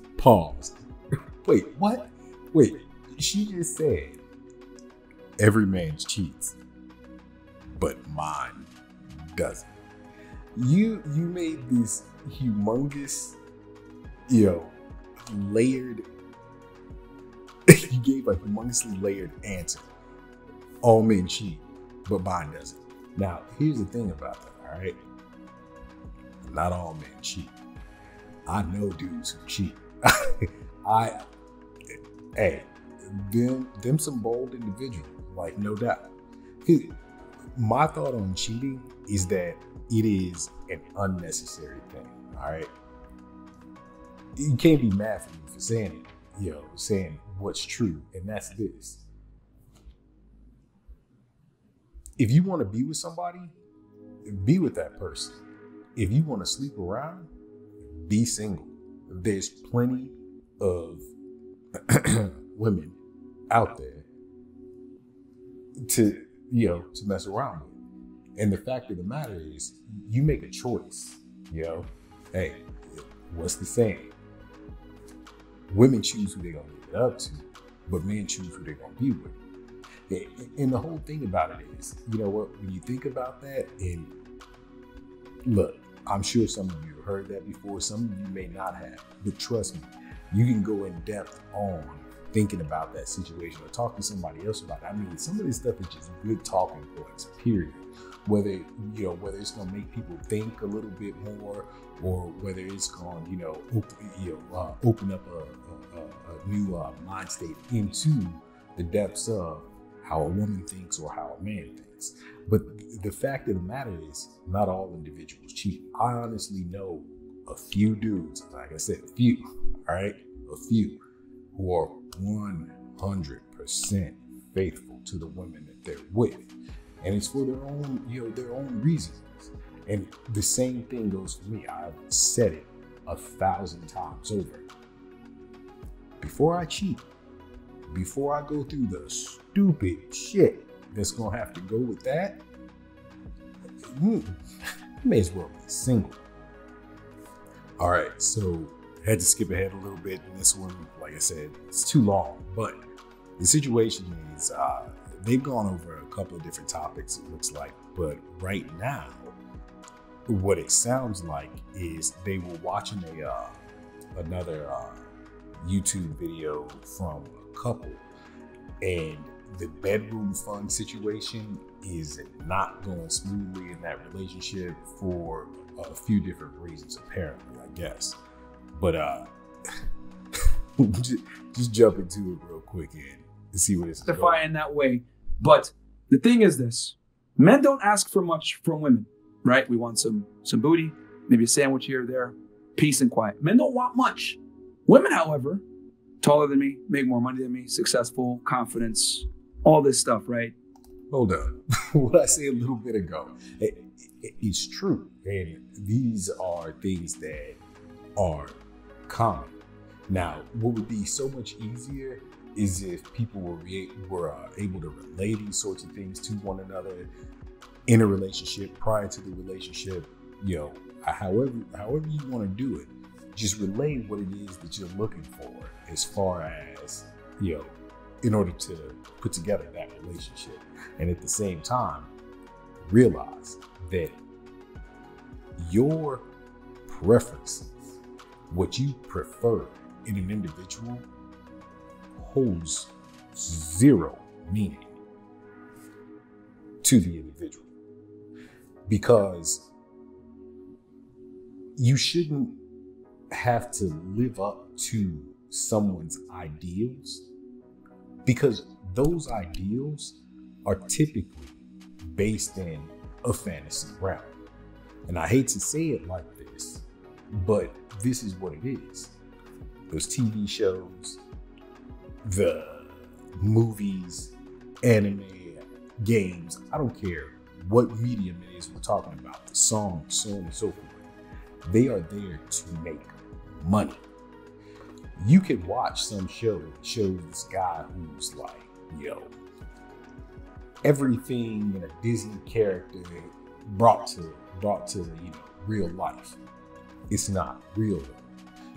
S1: Wait, what? Wait, she just said every man cheats, but mine doesn't. You made this humongous, layered, you gave a humongously layered answer. All men cheat, but mine doesn't. Now, here's the thing about that, all right? Not all men cheat. I know dudes who cheat. Them some bold individuals, like, no doubt. My thought on cheating is that it is an unnecessary thing, all right? You can't be mad at me for saying it, saying what's true, and that's this. If you want to be with somebody, be with that person. If you want to sleep around, be single. There's plenty of women out there to mess around with. And the fact of the matter is, you make a choice. Hey, what's the saying? Women choose who they're gonna give it up to, but men choose who they're gonna be with. And the whole thing about it is, when you think about that, and look, I'm sure some of you have heard that before, some of you may not have, but trust me, you can go in depth on thinking about that situation or talk to somebody else about it. I mean, some of this stuff is just good talking points, period. Whether it's gonna make people think a little bit more, or whether it's gonna, open up a new mind state into the depths of how a woman thinks or how a man thinks. But the fact of the matter is, not all individuals cheat. I honestly know a few dudes, like I said, a few, all right? A few who are 100% faithful to the women that they're with. And it's for their own reasons. And the same thing goes for me. I've said it 1,000 times over. Before I cheat, before I go through the stupid shit that's gonna have to go with that, you may as well be single. All right, so I had to skip ahead a little bit in this one. Like I said, it's too long, but the situation is they've gone over a couple of different topics, it looks like, but right now, what it sounds like is they were watching another YouTube video from a couple, and the bedroom fun situation is not going smoothly in that relationship for a few different reasons, apparently, I guess. But just jump into it real quick and see what it's
S5: define that way. But the thing is this: men don't ask for much from women, right? We want some booty, maybe a sandwich here or there, peace and quiet. Men don't want much. Women, however, taller than me, make more money than me, successful, confidence, all this stuff, right?
S1: Hold on. What I said a little bit ago, it's true. And these are things that are common. Now, what would be so much easier is if people were able to relay these sorts of things to one another in a relationship, prior to the relationship, however you want to do it, just relay what it is that you're looking for as far as, in order to put together that relationship. And at the same time, realize that your preferences, what you prefer in an individual, holds zero meaning to the individual, because you shouldn't have to live up to someone's ideals, because those ideals are typically based in a fantasy realm. And I hate to say it like this, but this is what it is. Those TV shows, the movies, anime, games, I don't care what medium it is we're talking about, the song, so on and so forth. They are there to make money. You could watch some show that shows this guy who's like, everything in a Disney character brought to real life. It's not real though,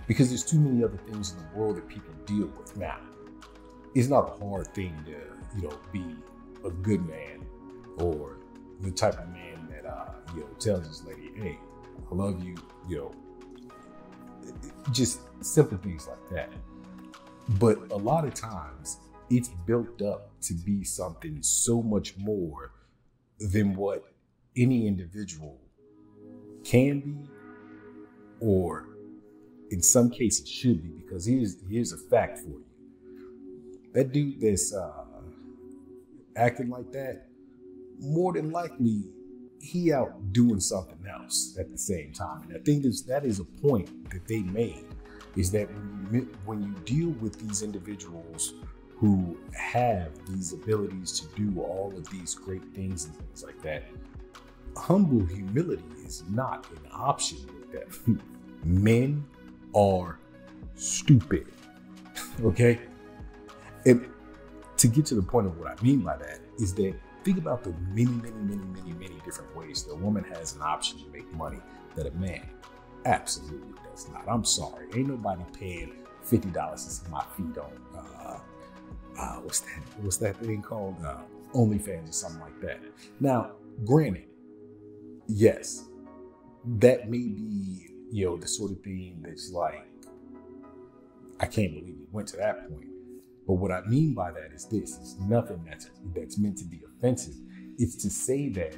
S1: because there's too many other things in the world that people deal with now. It's not a hard thing to be a good man, or the type of man that tells his lady, hey, I love you, just simple things like that. But a lot of times it's built up to be something so much more than what any individual can be, or in some cases should be. Because here's a fact for you. That dude that's acting like that, more than likely he out doing something else at the same time. And I think that is a point that they made, is that when you deal with these individuals who have these abilities to do all of these great things and things like that, humble humility is not an option with them. Men are stupid, okay? And to get to the point of what I mean by that is that think about the many different ways that a woman has an option to make money that a man absolutely does not. I'm sorry, ain't nobody paying $50 to see my feet on what's that thing called? OnlyFans or something like that. Now, granted, yes, that may be the sort of thing that's like, I can't believe it went to that point. But what I mean by that is this: it's nothing that's meant to be offensive. It's to say that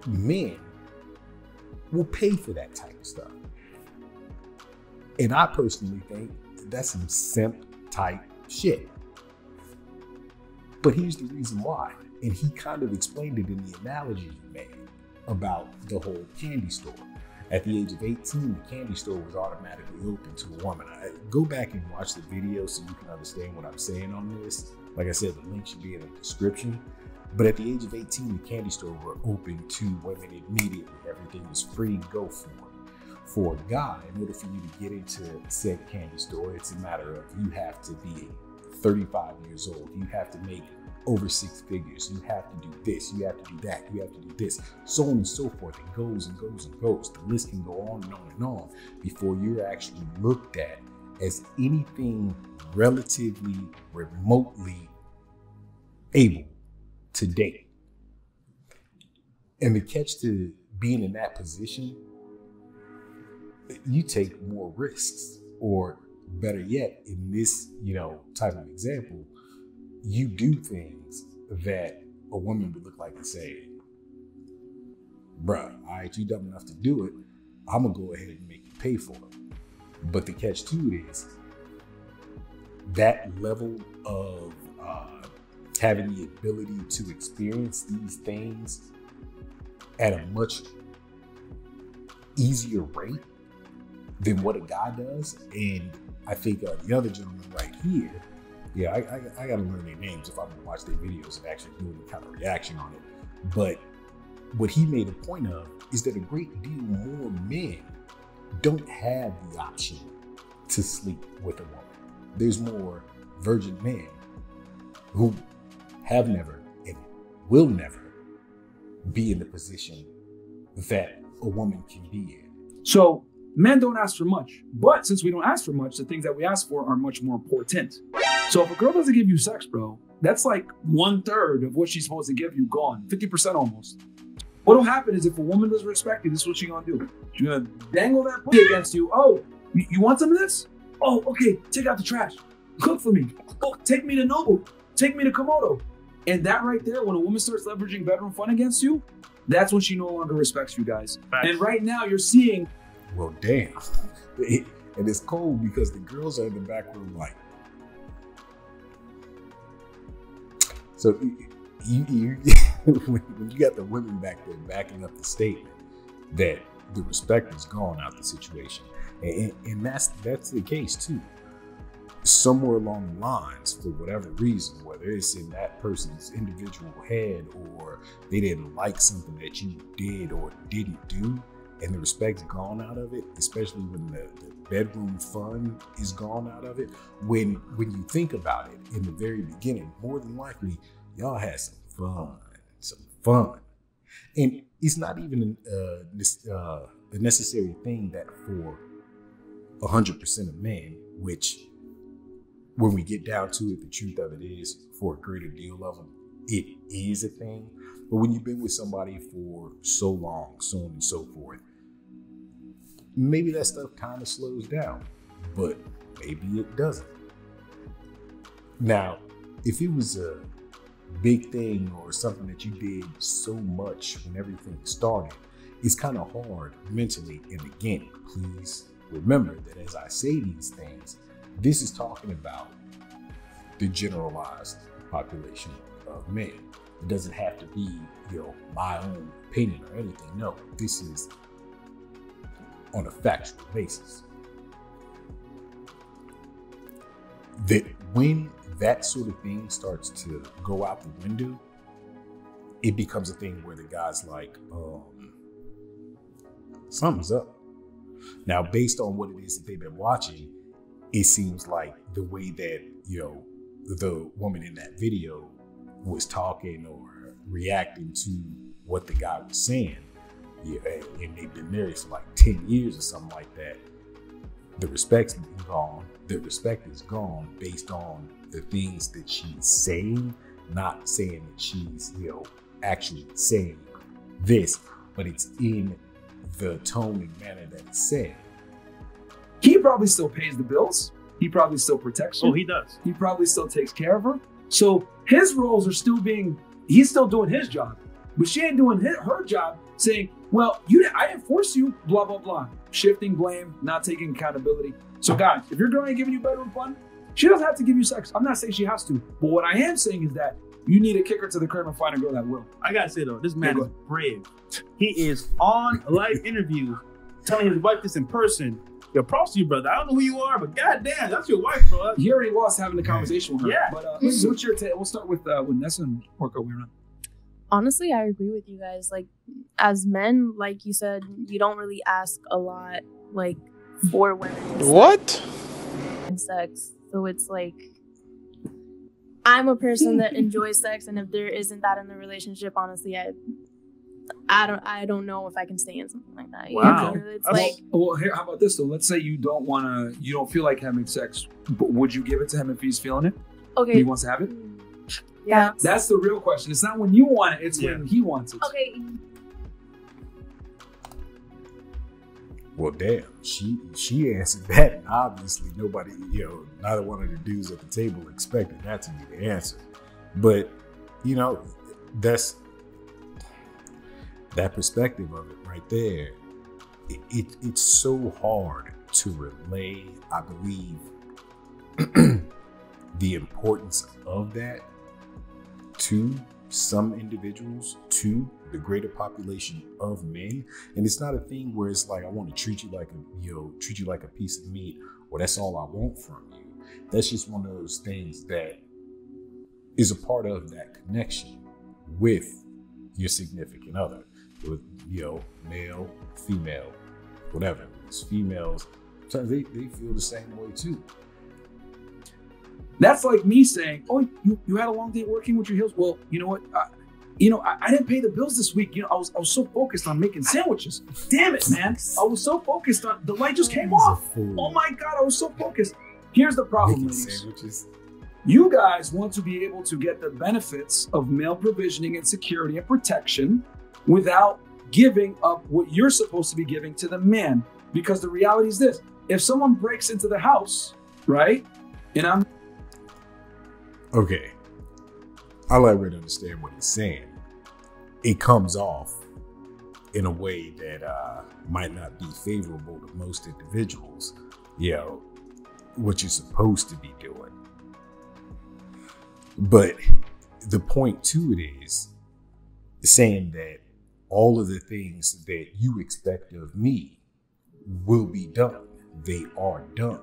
S1: men will pay for that type of stuff. And I personally think that's some simp type shit. But here's the reason why. And he kind of explained it in the analogy he made about the whole candy store. At the age of 18, the candy store was automatically open to a woman. Go back and watch the video so you can understand what I'm saying on this. Like I said, the link should be in the description. But at the age of 18, the candy store were open to women immediately. Everything was free to go for a guy. In order for you to get into said candy store, it's a matter of you have to be 35 years old. You have to make over 6 figures. You have to do this. You have to do that. You have to do this. So on and so forth. It goes and goes and goes. The list can go on and on and on before you're actually looked at as anything relatively remotely able to date. And the catch to being in that position, you take more risks, or better yet, in this, type of example, you do things that a woman would look like and say, bruh, all right, you dumb enough to do it, I'm gonna go ahead and make you pay for it. But the catch to it is that level of having the ability to experience these things at a much easier rate than what a guy does. And I think the other gentleman right here, yeah, I gotta learn their names if I'm gonna watch their videos and actually do any kind of reaction on it. But what he made a point of is that a great deal more men don't have the option to sleep with a woman. There's more virgin men who have never and will never be in the position that a woman can be in.
S5: So men don't ask for much, but since we don't ask for much, the things that we ask for are much more important. So if a girl doesn't give you sex, bro, that's like 1/3 of what she's supposed to give you gone, 50% almost. What'll happen is if a woman doesn't respect you, this is what she's gonna do. She's gonna dangle that pussy against you. Oh, you want some of this? Oh, okay, take out the trash. Cook for me. Oh, take me to Noble. Take me to Komodo. And that right there, when a woman starts leveraging bedroom fun against you, that's when she no longer respects you guys. Facts. And right now you're seeing.
S1: Well, damn. And it's cold because the girls are in the back room like. So you when you got the women back there backing up the statement that the respect is gone out the situation. And that's the case too. Somewhere along the lines, for whatever reason, whether it's in that person's individual head or they didn't like something that you did or didn't do, and the respect's gone out of it, especially when the bedroom fun is gone out of it. When you think about it in the very beginning, more than likely, y'all had some fun. And it's not even a necessary thing that for 100% of men, which when we get down to it, the truth of it is, for a greater deal of them, it is a thing. But when you've been with somebody for so long, so on and so forth, maybe that stuff kind of slows down, but maybe it doesn't. Now, if it was a big thing or something that you did so much when everything started, it's kind of hard mentally. And again, please remember that as I say these things, this is talking about the generalized population of men. It doesn't have to be, my own opinion or anything. No, this is on a factual basis. That when that sort of thing starts to go out the window, it becomes a thing where the guy's like, something's up. Now, based on what it is that they've been watching, it seems like the way that, the woman in that video was talking or reacting to what the guy was saying, and they've been married for like 10 years or something like that, the respect's gone. The respect is gone based on the things that she's saying, not saying that she's, actually saying this, but it's in the tone and manner that it's said.
S5: He probably still pays the bills. He probably still protects her.
S6: Oh, he does.
S5: He probably still takes care of her. So his roles are still he's still doing his job, but she ain't doing her job saying, well, I didn't force you, blah, blah, blah. Shifting blame, not taking accountability. So guys, if your girl ain't giving you bedroom fun, she doesn't have to give you sex. I'm not saying she has to, but what I am saying is that you need to kick her to the curb and find a girl that will.
S6: I gotta say though, this man is brave. He is on a live interview telling his wife this in person. Yo, props to you, brother. I don't know who you are, but goddamn, that's your wife, bro.
S5: He already lost having the conversation with her.
S6: Yeah.
S5: But what's your take? We'll start with Nessa and work our way around.
S7: Honestly, I agree with you guys. Like, as men, like you said, you don't really ask a lot, like, for women.
S3: What?
S7: And sex. So it's like, I'm a person that enjoys sex, and if there isn't that in the relationship, honestly, I don't know if I can stay in something like that.
S6: Wow.
S7: It's like,
S5: well, here, how about this though? Let's say you don't feel like having sex, but would you give it to him if he's feeling it?
S7: Okay.
S5: He wants to have it?
S7: Yeah.
S5: That's the real question. It's not when you want it, it's when he wants it.
S7: Okay.
S1: Well, damn, she answered that. And obviously, nobody, neither one of the dudes at the table expected that to be the answer. But, that's that perspective of it right there. It's so hard to relay, I believe, the importance of that to some individuals, to the greater population of men. And it's not a thing where it's like, I want to treat you like a piece of meat, or that's all I want from you. That's just one of those things that is a part of that connection with your significant other, with male, female, whatever. It's females, sometimes they feel the same way too.
S5: That's like me saying, "Oh, you had a long day working with your heels." Well, you know what? I didn't pay the bills this week. I was so focused on making sandwiches. Damn it, man! I was so focused on the light just came off. Oh my God, I was so focused. Here's the problem, ladies.
S1: Sandwiches.
S5: You guys want to be able to get the benefits of male provisioning and security and protection without giving up what you're supposed to be giving to the man. Because the reality is this: if someone breaks into the house, right, and I'm
S1: okay, I'll let Red understand what he's saying. It comes off in a way that might not be favorable to most individuals, what you're supposed to be doing. But the point to it is saying that all of the things that you expect of me will be done. They are done.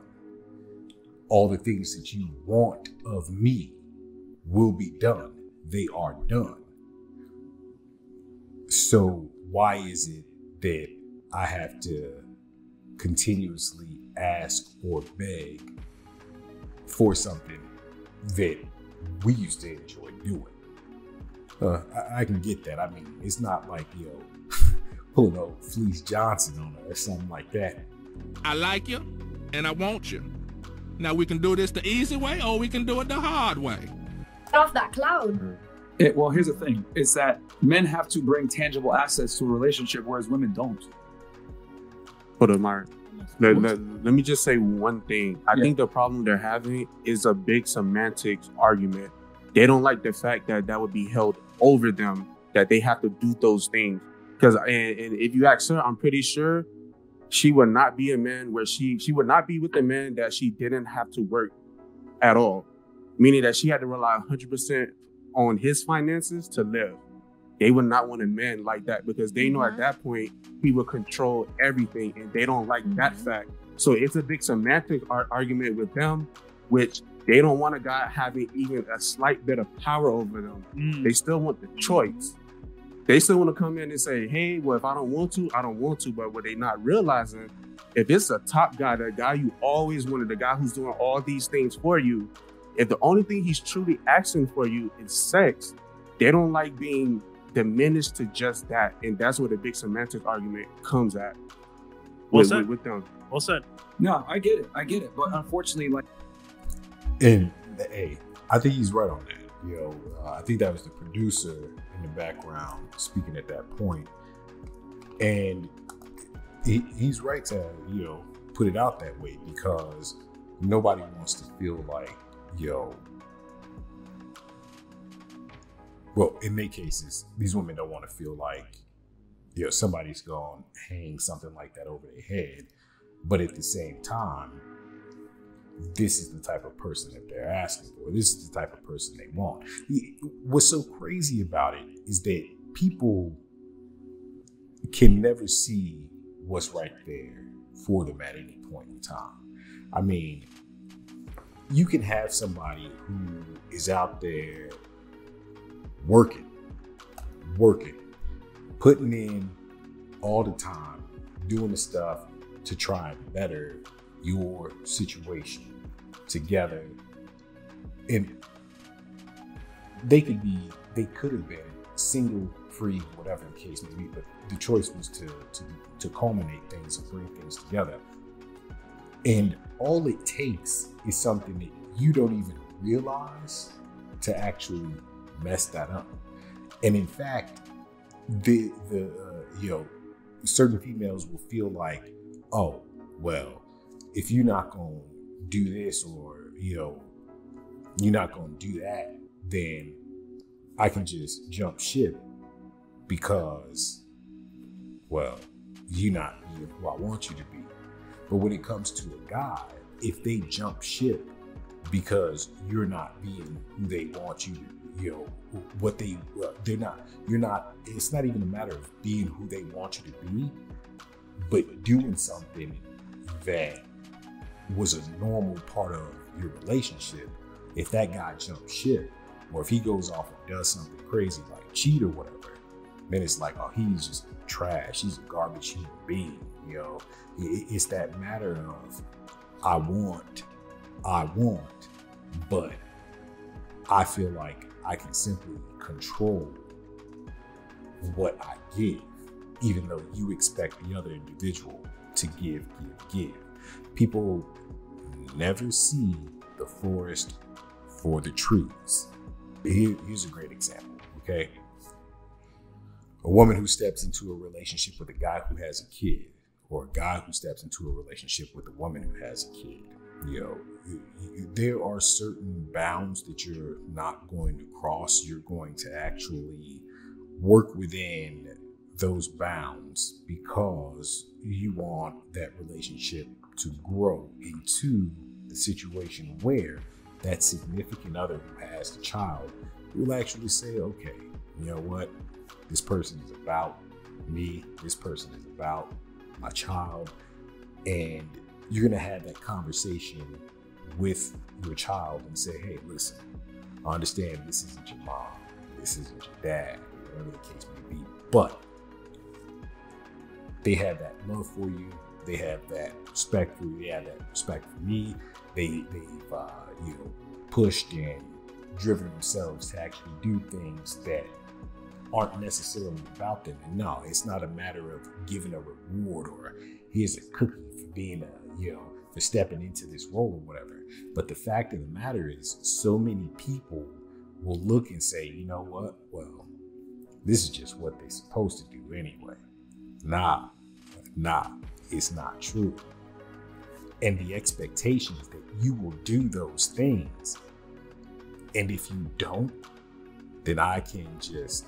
S1: All the things that you want of me will be done. They are done. So why is it that I have to continuously ask or beg for something that we used to enjoy doing? I can get that. I mean, it's not like, pulling old Fleece Johnson on her or something like that.
S8: I like you and I want you. Now we can do this the easy way or we can do it the hard way.
S4: Get off that cloud.
S5: Well, here's the thing: is that men have to bring tangible assets to a relationship, whereas women don't.
S6: Hold on, Mark. Let me just say one thing. I think the problem they're having is a big semantics argument. They don't like the fact that would be held over them, that they have to do those things. Because and if you ask her, I'm pretty sure she would not be a man where she would not be with a man that she didn't have to work at all. Meaning that she had to rely 100% on his finances to live. They would not want a man like that because they know at that point he will control everything, and they don't like that fact. So it's a big semantic argument with them, which they don't want a guy having even a slight bit of power over them. They still want the choice. They still want to come in and say, hey, well, if I don't want to, I don't want to. But what they not realizing, if it's a top guy, the guy you always wanted, the guy who's doing all these things for you, if the only thing he's truly asking for you is sex, they don't like being diminished to just that. And that's where the big semantic argument comes at with them.
S9: Well said.
S5: No, I get it. But unfortunately,
S1: And hey, I think he's right on that. I think that was the producer in the background speaking at that point. And he's right to, put it out that way, because nobody wants to feel like, well, in many cases, these women don't want to feel like, somebody's going to hang something like that over their head. But at the same time, this is the type of person that they're asking for. This is the type of person they want. What's so crazy about it is that people can never see what's right there for them at any point in time. I mean, you can have somebody who is out there working, putting in all the time, doing the stuff to try and better your situation together. And they could have been single, free, whatever the case may be, but the choice was to culminate things and bring things together. And all it takes is something that you don't even realize to actually mess that up. And in fact, certain females will feel like, oh, well, if you're not going to do this or, you're not going to do that, then I can just jump ship because, well, you're not being who I want you to be. But when it comes to a guy, if they jump ship because you're not being who they want you to, it's not even a matter of being who they want you to be, but doing something that was a normal part of your relationship. If that guy jumps ship, or if he goes off and does something crazy like cheat or whatever, then it's like, oh, he's just trash. He's a garbage human being. It's that matter of I want, but I feel like I can simply control what I give, even though you expect the other individual to give. People never see the forest for the trees. Here's a great example, okay? A woman who steps into a relationship with a guy who has a kid, or a guy who steps into a relationship with a woman who has a kid. There are certain bounds that you're not going to cross. You're going to actually work within those bounds because you want that relationship to grow into the situation where that significant other who has the child will actually say, okay, you know what? This person is about me. This person is about my child. And you're going to have that conversation with your child and say, hey, listen, I understand this isn't your mom, this isn't your dad, whatever the case may be, but they have that love for you. They have that respect for you. They have that respect for me. They've pushed and driven themselves to actually do things that aren't necessarily about them. And no, it's not a matter of giving a reward or here's a cookie for being for stepping into this role or whatever. But the fact of the matter is, so many people will look and say, you know what? Well, this is just what they're supposed to do anyway. Nah, it's not true. And the expectation is that you will do those things. And if you don't, then I can just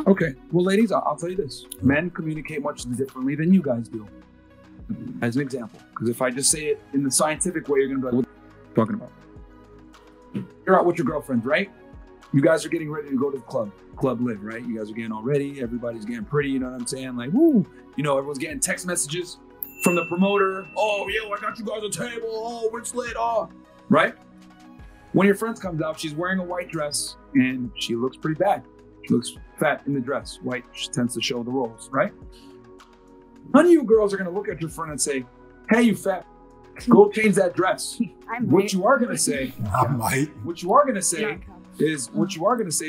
S5: Okay, well, ladies, I'll tell you this. Men communicate much differently than you guys do. As an example, because if I just say it in the scientific way, you're going to be like, what are you talking about? You're out with your girlfriend, right? You guys are getting ready to go to the Club Live, right? You guys are getting all ready. Everybody's getting pretty, you know what I'm saying? Like, woo, everyone's getting text messages from the promoter. Oh, yo, I got you guys a table. Oh, we're lit. Oh, right? When your friend comes out, she's wearing a white dress and she looks pretty bad. She looks fat in the dress. White tends to show the rolls, right? None of you girls are going to look at your friend and say, hey, you fat, go change that dress. What you are going to say, what you are going to say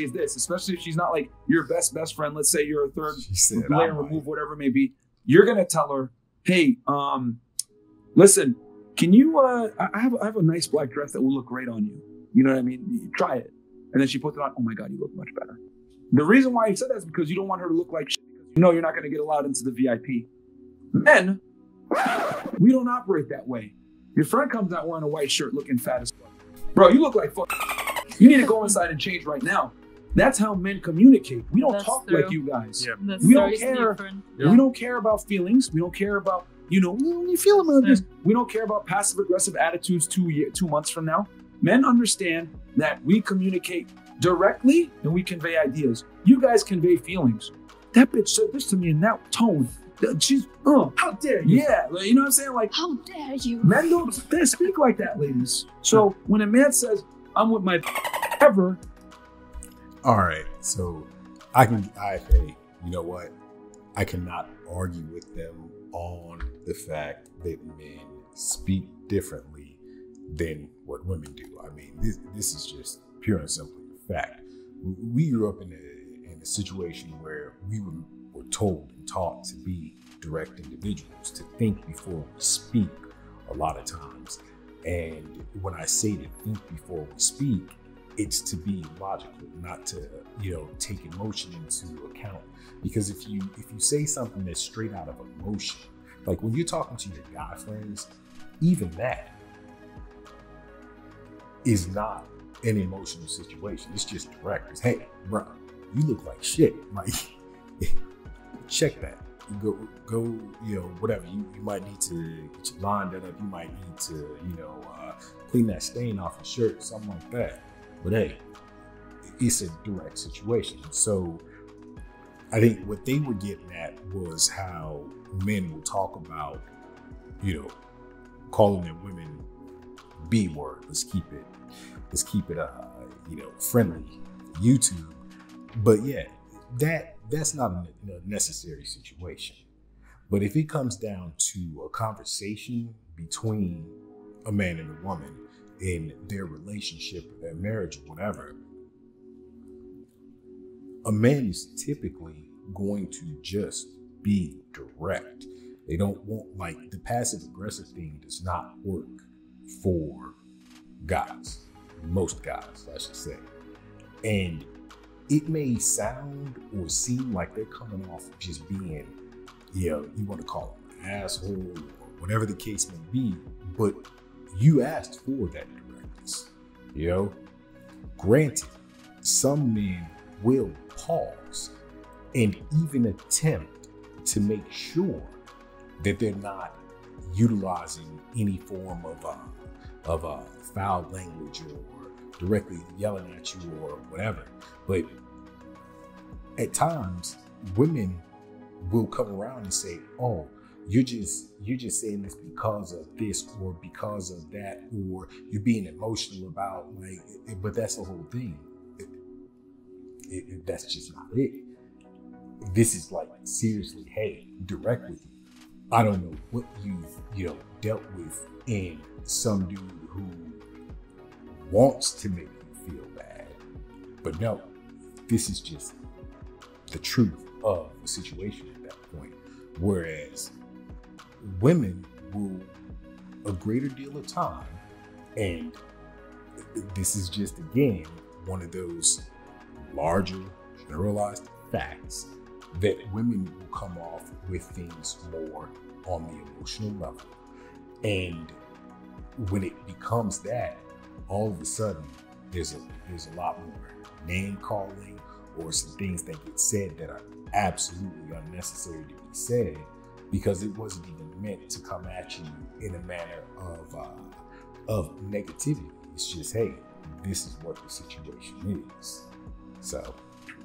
S5: is this, especially if she's not like your best friend. Let's say you're a third layer remove, whatever it may be. You're going to tell her, hey, listen, can you, I have a nice black dress that will look great on you. You know what I mean? Try it. And then she puts it on. Oh my God, you look much better. The reason why you said that is because you don't want her to look like shit, because you're not going to get allowed into the VIP. Men, we don't operate that way. Your friend comes out wearing a white shirt looking fat as fuck. Bro, you look like fuck. You need to go inside and change right now. That's how men communicate. We don't talk like you guys. Yeah. We don't care. Yeah. We don't care about feelings. We don't care about, you feel about this. We don't care about passive aggressive attitudes 2 months from now. Men understand that we communicate directly and we convey ideas. You guys convey feelings. That bitch said this to me in that tone. She's, how dare you? Yeah, you know what I'm saying? Like, how dare you? Men don't speak like that, ladies. So when a man says, I'm with my ever.
S1: All right, so you know what? I cannot argue with them on the fact that men speak differently than what women do. I mean, this is just pure and simply a fact. We grew up in a situation where we were told and taught to be direct individuals, to think before we speak a lot of times. And when I say to think before we speak, it's to be logical, not to, take emotion into account. Because if you say something that's straight out of emotion, Like when you're talking to your guy friends, even that is not an emotional situation. It's just direct. It's, hey, bro, you look like shit. Like, check that. You go, whatever. You might need to get your line done up. You might need to, clean that stain off your shirt, something like that. But hey, it's a direct situation. So I think what they were getting at was how men will talk about, calling their women B word. Let's keep it friendly, YouTube. But yeah, that's not a necessary situation. But if it comes down to a conversation between a man and a woman in their relationship, their marriage, or whatever, a man is typically going to just be direct. They don't want, like, the passive aggressive thing does not work for guys, most guys, I should say. And it may sound or seem like they're coming off just being, you want to call them an asshole or whatever the case may be, but you asked for that directness. Granted, some men will pause and even attempt to make sure that they're not utilizing any form of foul language or directly yelling at you or whatever. But at times, women will come around and say, "Oh, you're just saying this because of this or because of that, or you're being emotional about but that's the whole thing. That's just not it. This is like, seriously, hey, direct with you. I don't know what you've dealt with in some dude who wants to make you feel bad, but no, this is just the truth of the situation at that point." Whereas women will, a greater deal of time, and this is just, again, one of those larger generalized facts, that women will come off with things more on the emotional level. And when it becomes that, all of a sudden there's a lot more name calling or some things that get said that are absolutely unnecessary to be said, because it wasn't even meant to come at you in a manner of negativity. It's just, hey, this is what the situation is. So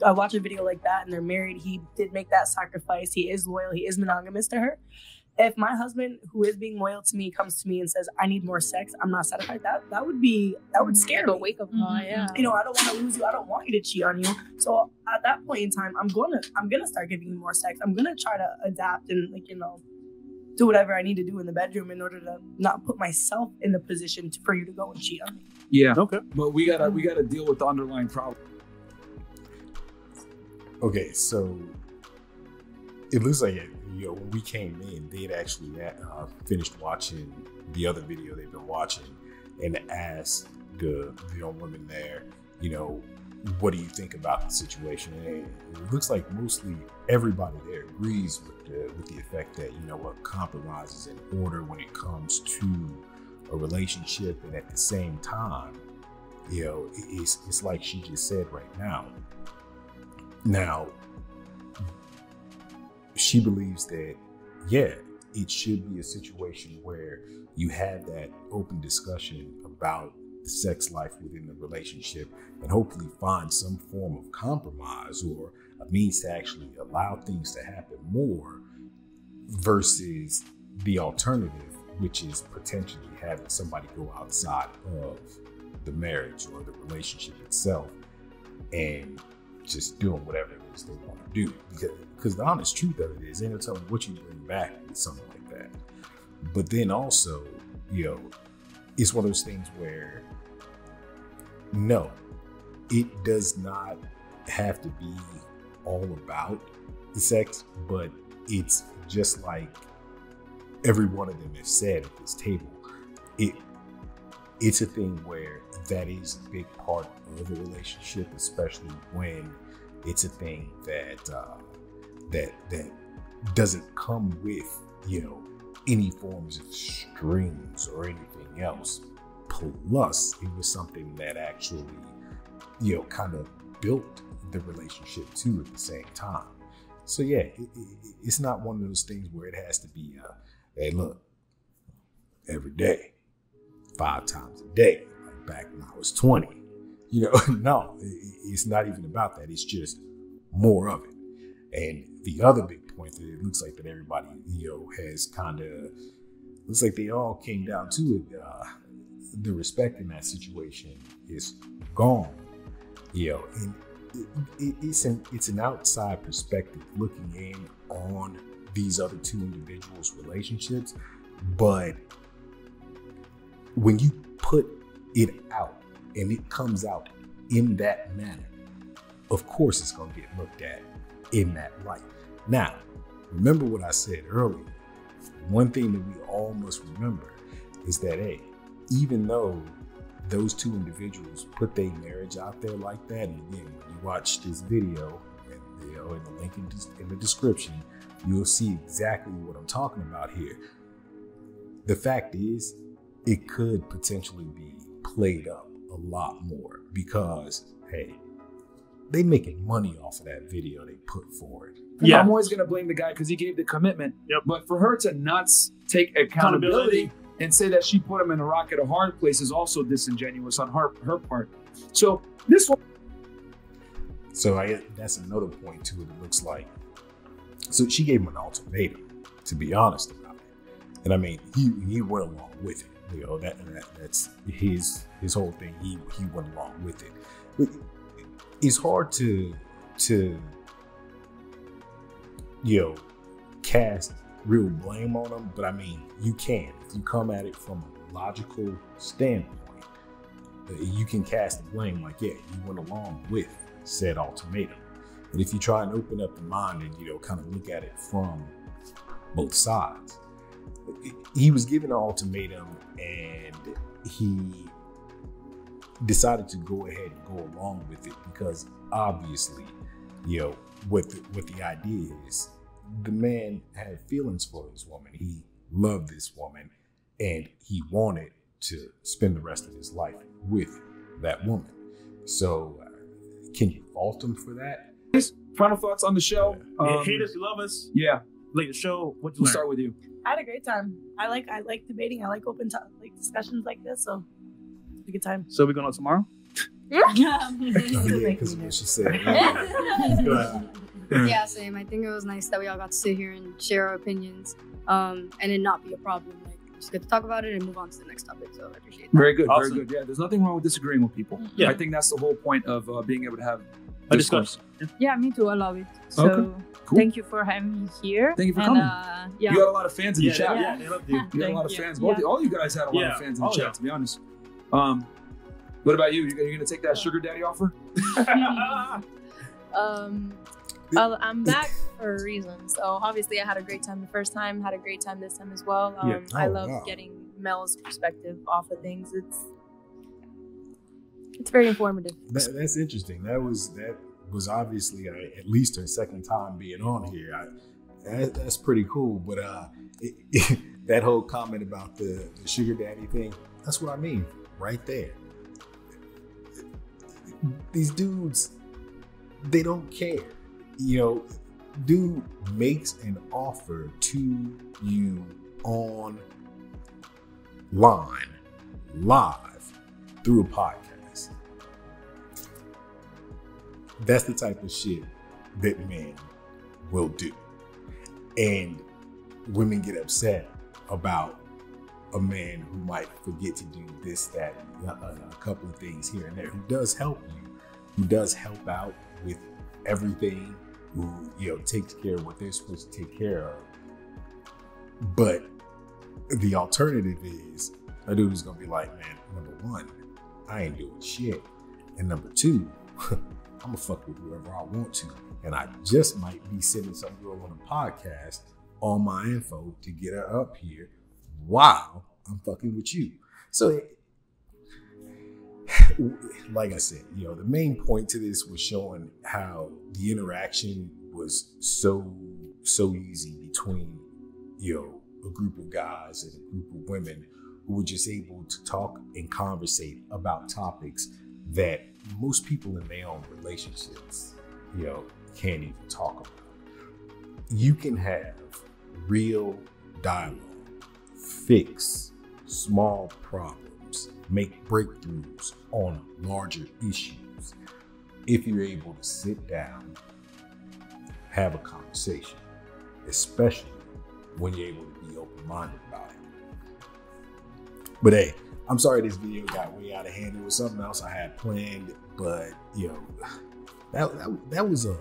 S7: I watch a video like that and they're married. He did make that sacrifice. He is loyal. He is monogamous to her. If my husband, who is being loyal to me, comes to me and says, "I need more sex," I'm not satisfied. That would scare me.
S4: Wake up call, yeah.
S7: I don't want to lose you. I don't want you to cheat on you. So at that point in time, I'm gonna start giving you more sex. I'm gonna try to adapt and do whatever I need to do in the bedroom in order to not put myself in the position for you to go and cheat on me.
S5: Yeah.
S6: Okay.
S5: But we gotta deal with the underlying problem.
S1: Okay, so it looks like when we came in, they'd actually finished watching the other video they've been watching, and asked the young women there, what do you think about the situation? And it looks like mostly everybody there agrees with the effect that compromise is in order when it comes to a relationship, and at the same time, it's like she just said right now. Now, she believes that, yeah, it should be a situation where you have that open discussion about the sex life within the relationship and hopefully find some form of compromise or a means to actually allow things to happen more, versus the alternative, which is potentially having somebody go outside of the marriage or the relationship itself and just doing whatever it is they want to do. Because the honest truth of it is, ain't no telling what you bring back with something like that. But then also, it's one of those things where, no, it does not have to be all about the sex, but it's just like every one of them has said at this table. It's a thing where that is a big part of a relationship, especially when it's a thing that doesn't come with any forms of strings or anything else. Plus, it was something that actually, kind of built the relationship too at the same time. So yeah, it's not one of those things where it has to be, hey, look, every day, 5 times a day, like back when I was 20. No, it's not even about that. It's just more of it. And the other big point that it looks like that everybody, has kind of, looks like they all came down to it. The respect in that situation is gone. And it's an outside perspective looking in on these other two individuals' relationships. But when you put it out and it comes out in that manner, of course it's going to get looked at in that light. Now, remember what I said earlier. One thing that we all must remember is that, hey, even though those two individuals put their marriage out there like that, and again, when you watch this video, and in the link in the description, you'll see exactly what I'm talking about here. The fact is, it could potentially be played up a lot more because, hey, they making money off of that video they put forward.
S5: Yeah. I'm always going to blame the guy because he gave the commitment. Yep. But for her to not take accountability and say that she put him in a rock at a hard place is also disingenuous on her part. So this one.
S1: So that's another point to it. It looks like. So she gave him an ultimatum, to be honest about it. And I mean, he went along with it. That's his whole thing. He went along with it. But it's hard to cast real blame on them, but I mean, you can. If you come at it from a logical standpoint, you can cast the blame like, yeah, you went along with said ultimatum. But if you try and open up the mind and, kind of look at it from both sides, he was given an ultimatum and he decided to go ahead and go along with it because obviously, what the idea is, the man had feelings for this woman. He loved this woman and he wanted to spend the rest of his life with that woman. So can you fault him for that?
S5: Final thoughts on the show?
S9: Hate us, love us.
S5: Yeah.
S9: Like the show. What
S5: We'll start with you.
S10: I had a great time. I like debating. I like open discussions like this. So it's a good time.
S9: So we're going on tomorrow?
S10: Yeah,
S1: because of what she said.
S11: Yeah, same. I think it was nice that we all got to sit here and share our opinions, and it not be a problem. Like, just get to talk about it and move on to the next topic. So I appreciate that.
S5: Very good,
S9: Awesome.
S5: very good. Yeah, there's nothing wrong with disagreeing with people.
S9: Yeah.
S5: I think that's the whole point of being able to have
S9: A
S5: discourse.
S9: discussion.
S10: Yeah, me too. I love it. So
S5: Okay, cool.
S10: thank you for having me here.
S5: Thank you for
S10: And,
S5: coming.
S10: yeah.
S5: You had a lot of fans in the
S9: Yeah,
S5: chat.
S9: yeah, they loved you.
S5: You had a lot of
S10: Thank you.
S5: fans.
S10: Yeah.
S5: All you guys had a lot
S9: Yeah.
S5: of fans in the
S9: Oh,
S5: chat,
S9: yeah.
S5: to be honest. What about you? You're going to take that sugar daddy offer?
S7: I'm back for a reason. So obviously I had a great time the first time, had a great time this time as well.
S5: Yeah.
S7: I
S1: Oh,
S7: love
S1: wow.
S7: getting Mel's perspective off of things. It's very informative.
S1: That's interesting. That was obviously at least her second time being on here. That's pretty cool. But that whole comment about the sugar daddy thing, that's what I mean right there. These dudes, they don't care. Dude makes an offer to you online, live, through a podcast. That's the type of shit that men will do. And women get upset about a man who might forget to do this, that, a couple of things here and there, who does help you, who does help out with everything, who, takes care of what they're supposed to take care of. But the alternative is a dude who's gonna be like, man, number one, I ain't doing shit. And number two, I'm gonna fuck with whoever I want to. And I just might be sending some girl on a podcast all my info to get her up here while I'm fucking with you. So, like I said, the main point to this was showing how the interaction was so easy between, a group of guys and a group of women who were just able to talk and conversate about topics that most people in their own relationships, can't even talk about. You can have real dialogue, fix small problems, make breakthroughs on larger issues if you're able to sit down, have a conversation, especially when you're able to be open-minded about it. But hey, I'm sorry this video got way out of hand. It was something else I had planned, but that was a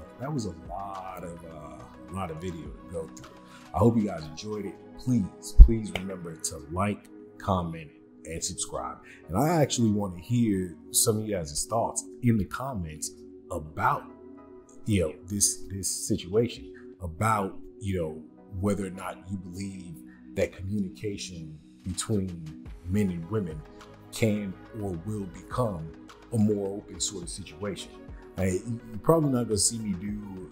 S1: lot of video to go through. I hope you guys enjoyed it. Please remember to like, comment, and subscribe. And I actually want to hear some of you guys' thoughts in the comments about this situation, about whether or not you believe that communication between men and women can or will become a more open sort of situation. You're probably not gonna see me do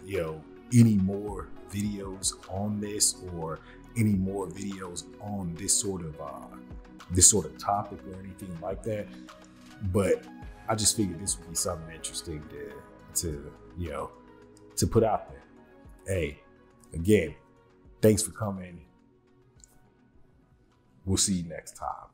S1: any more videos on this or any more videos on this sort of topic or anything like that. But I just figured this would be something interesting to put out there. Hey, again, thanks for coming. We'll see you next time.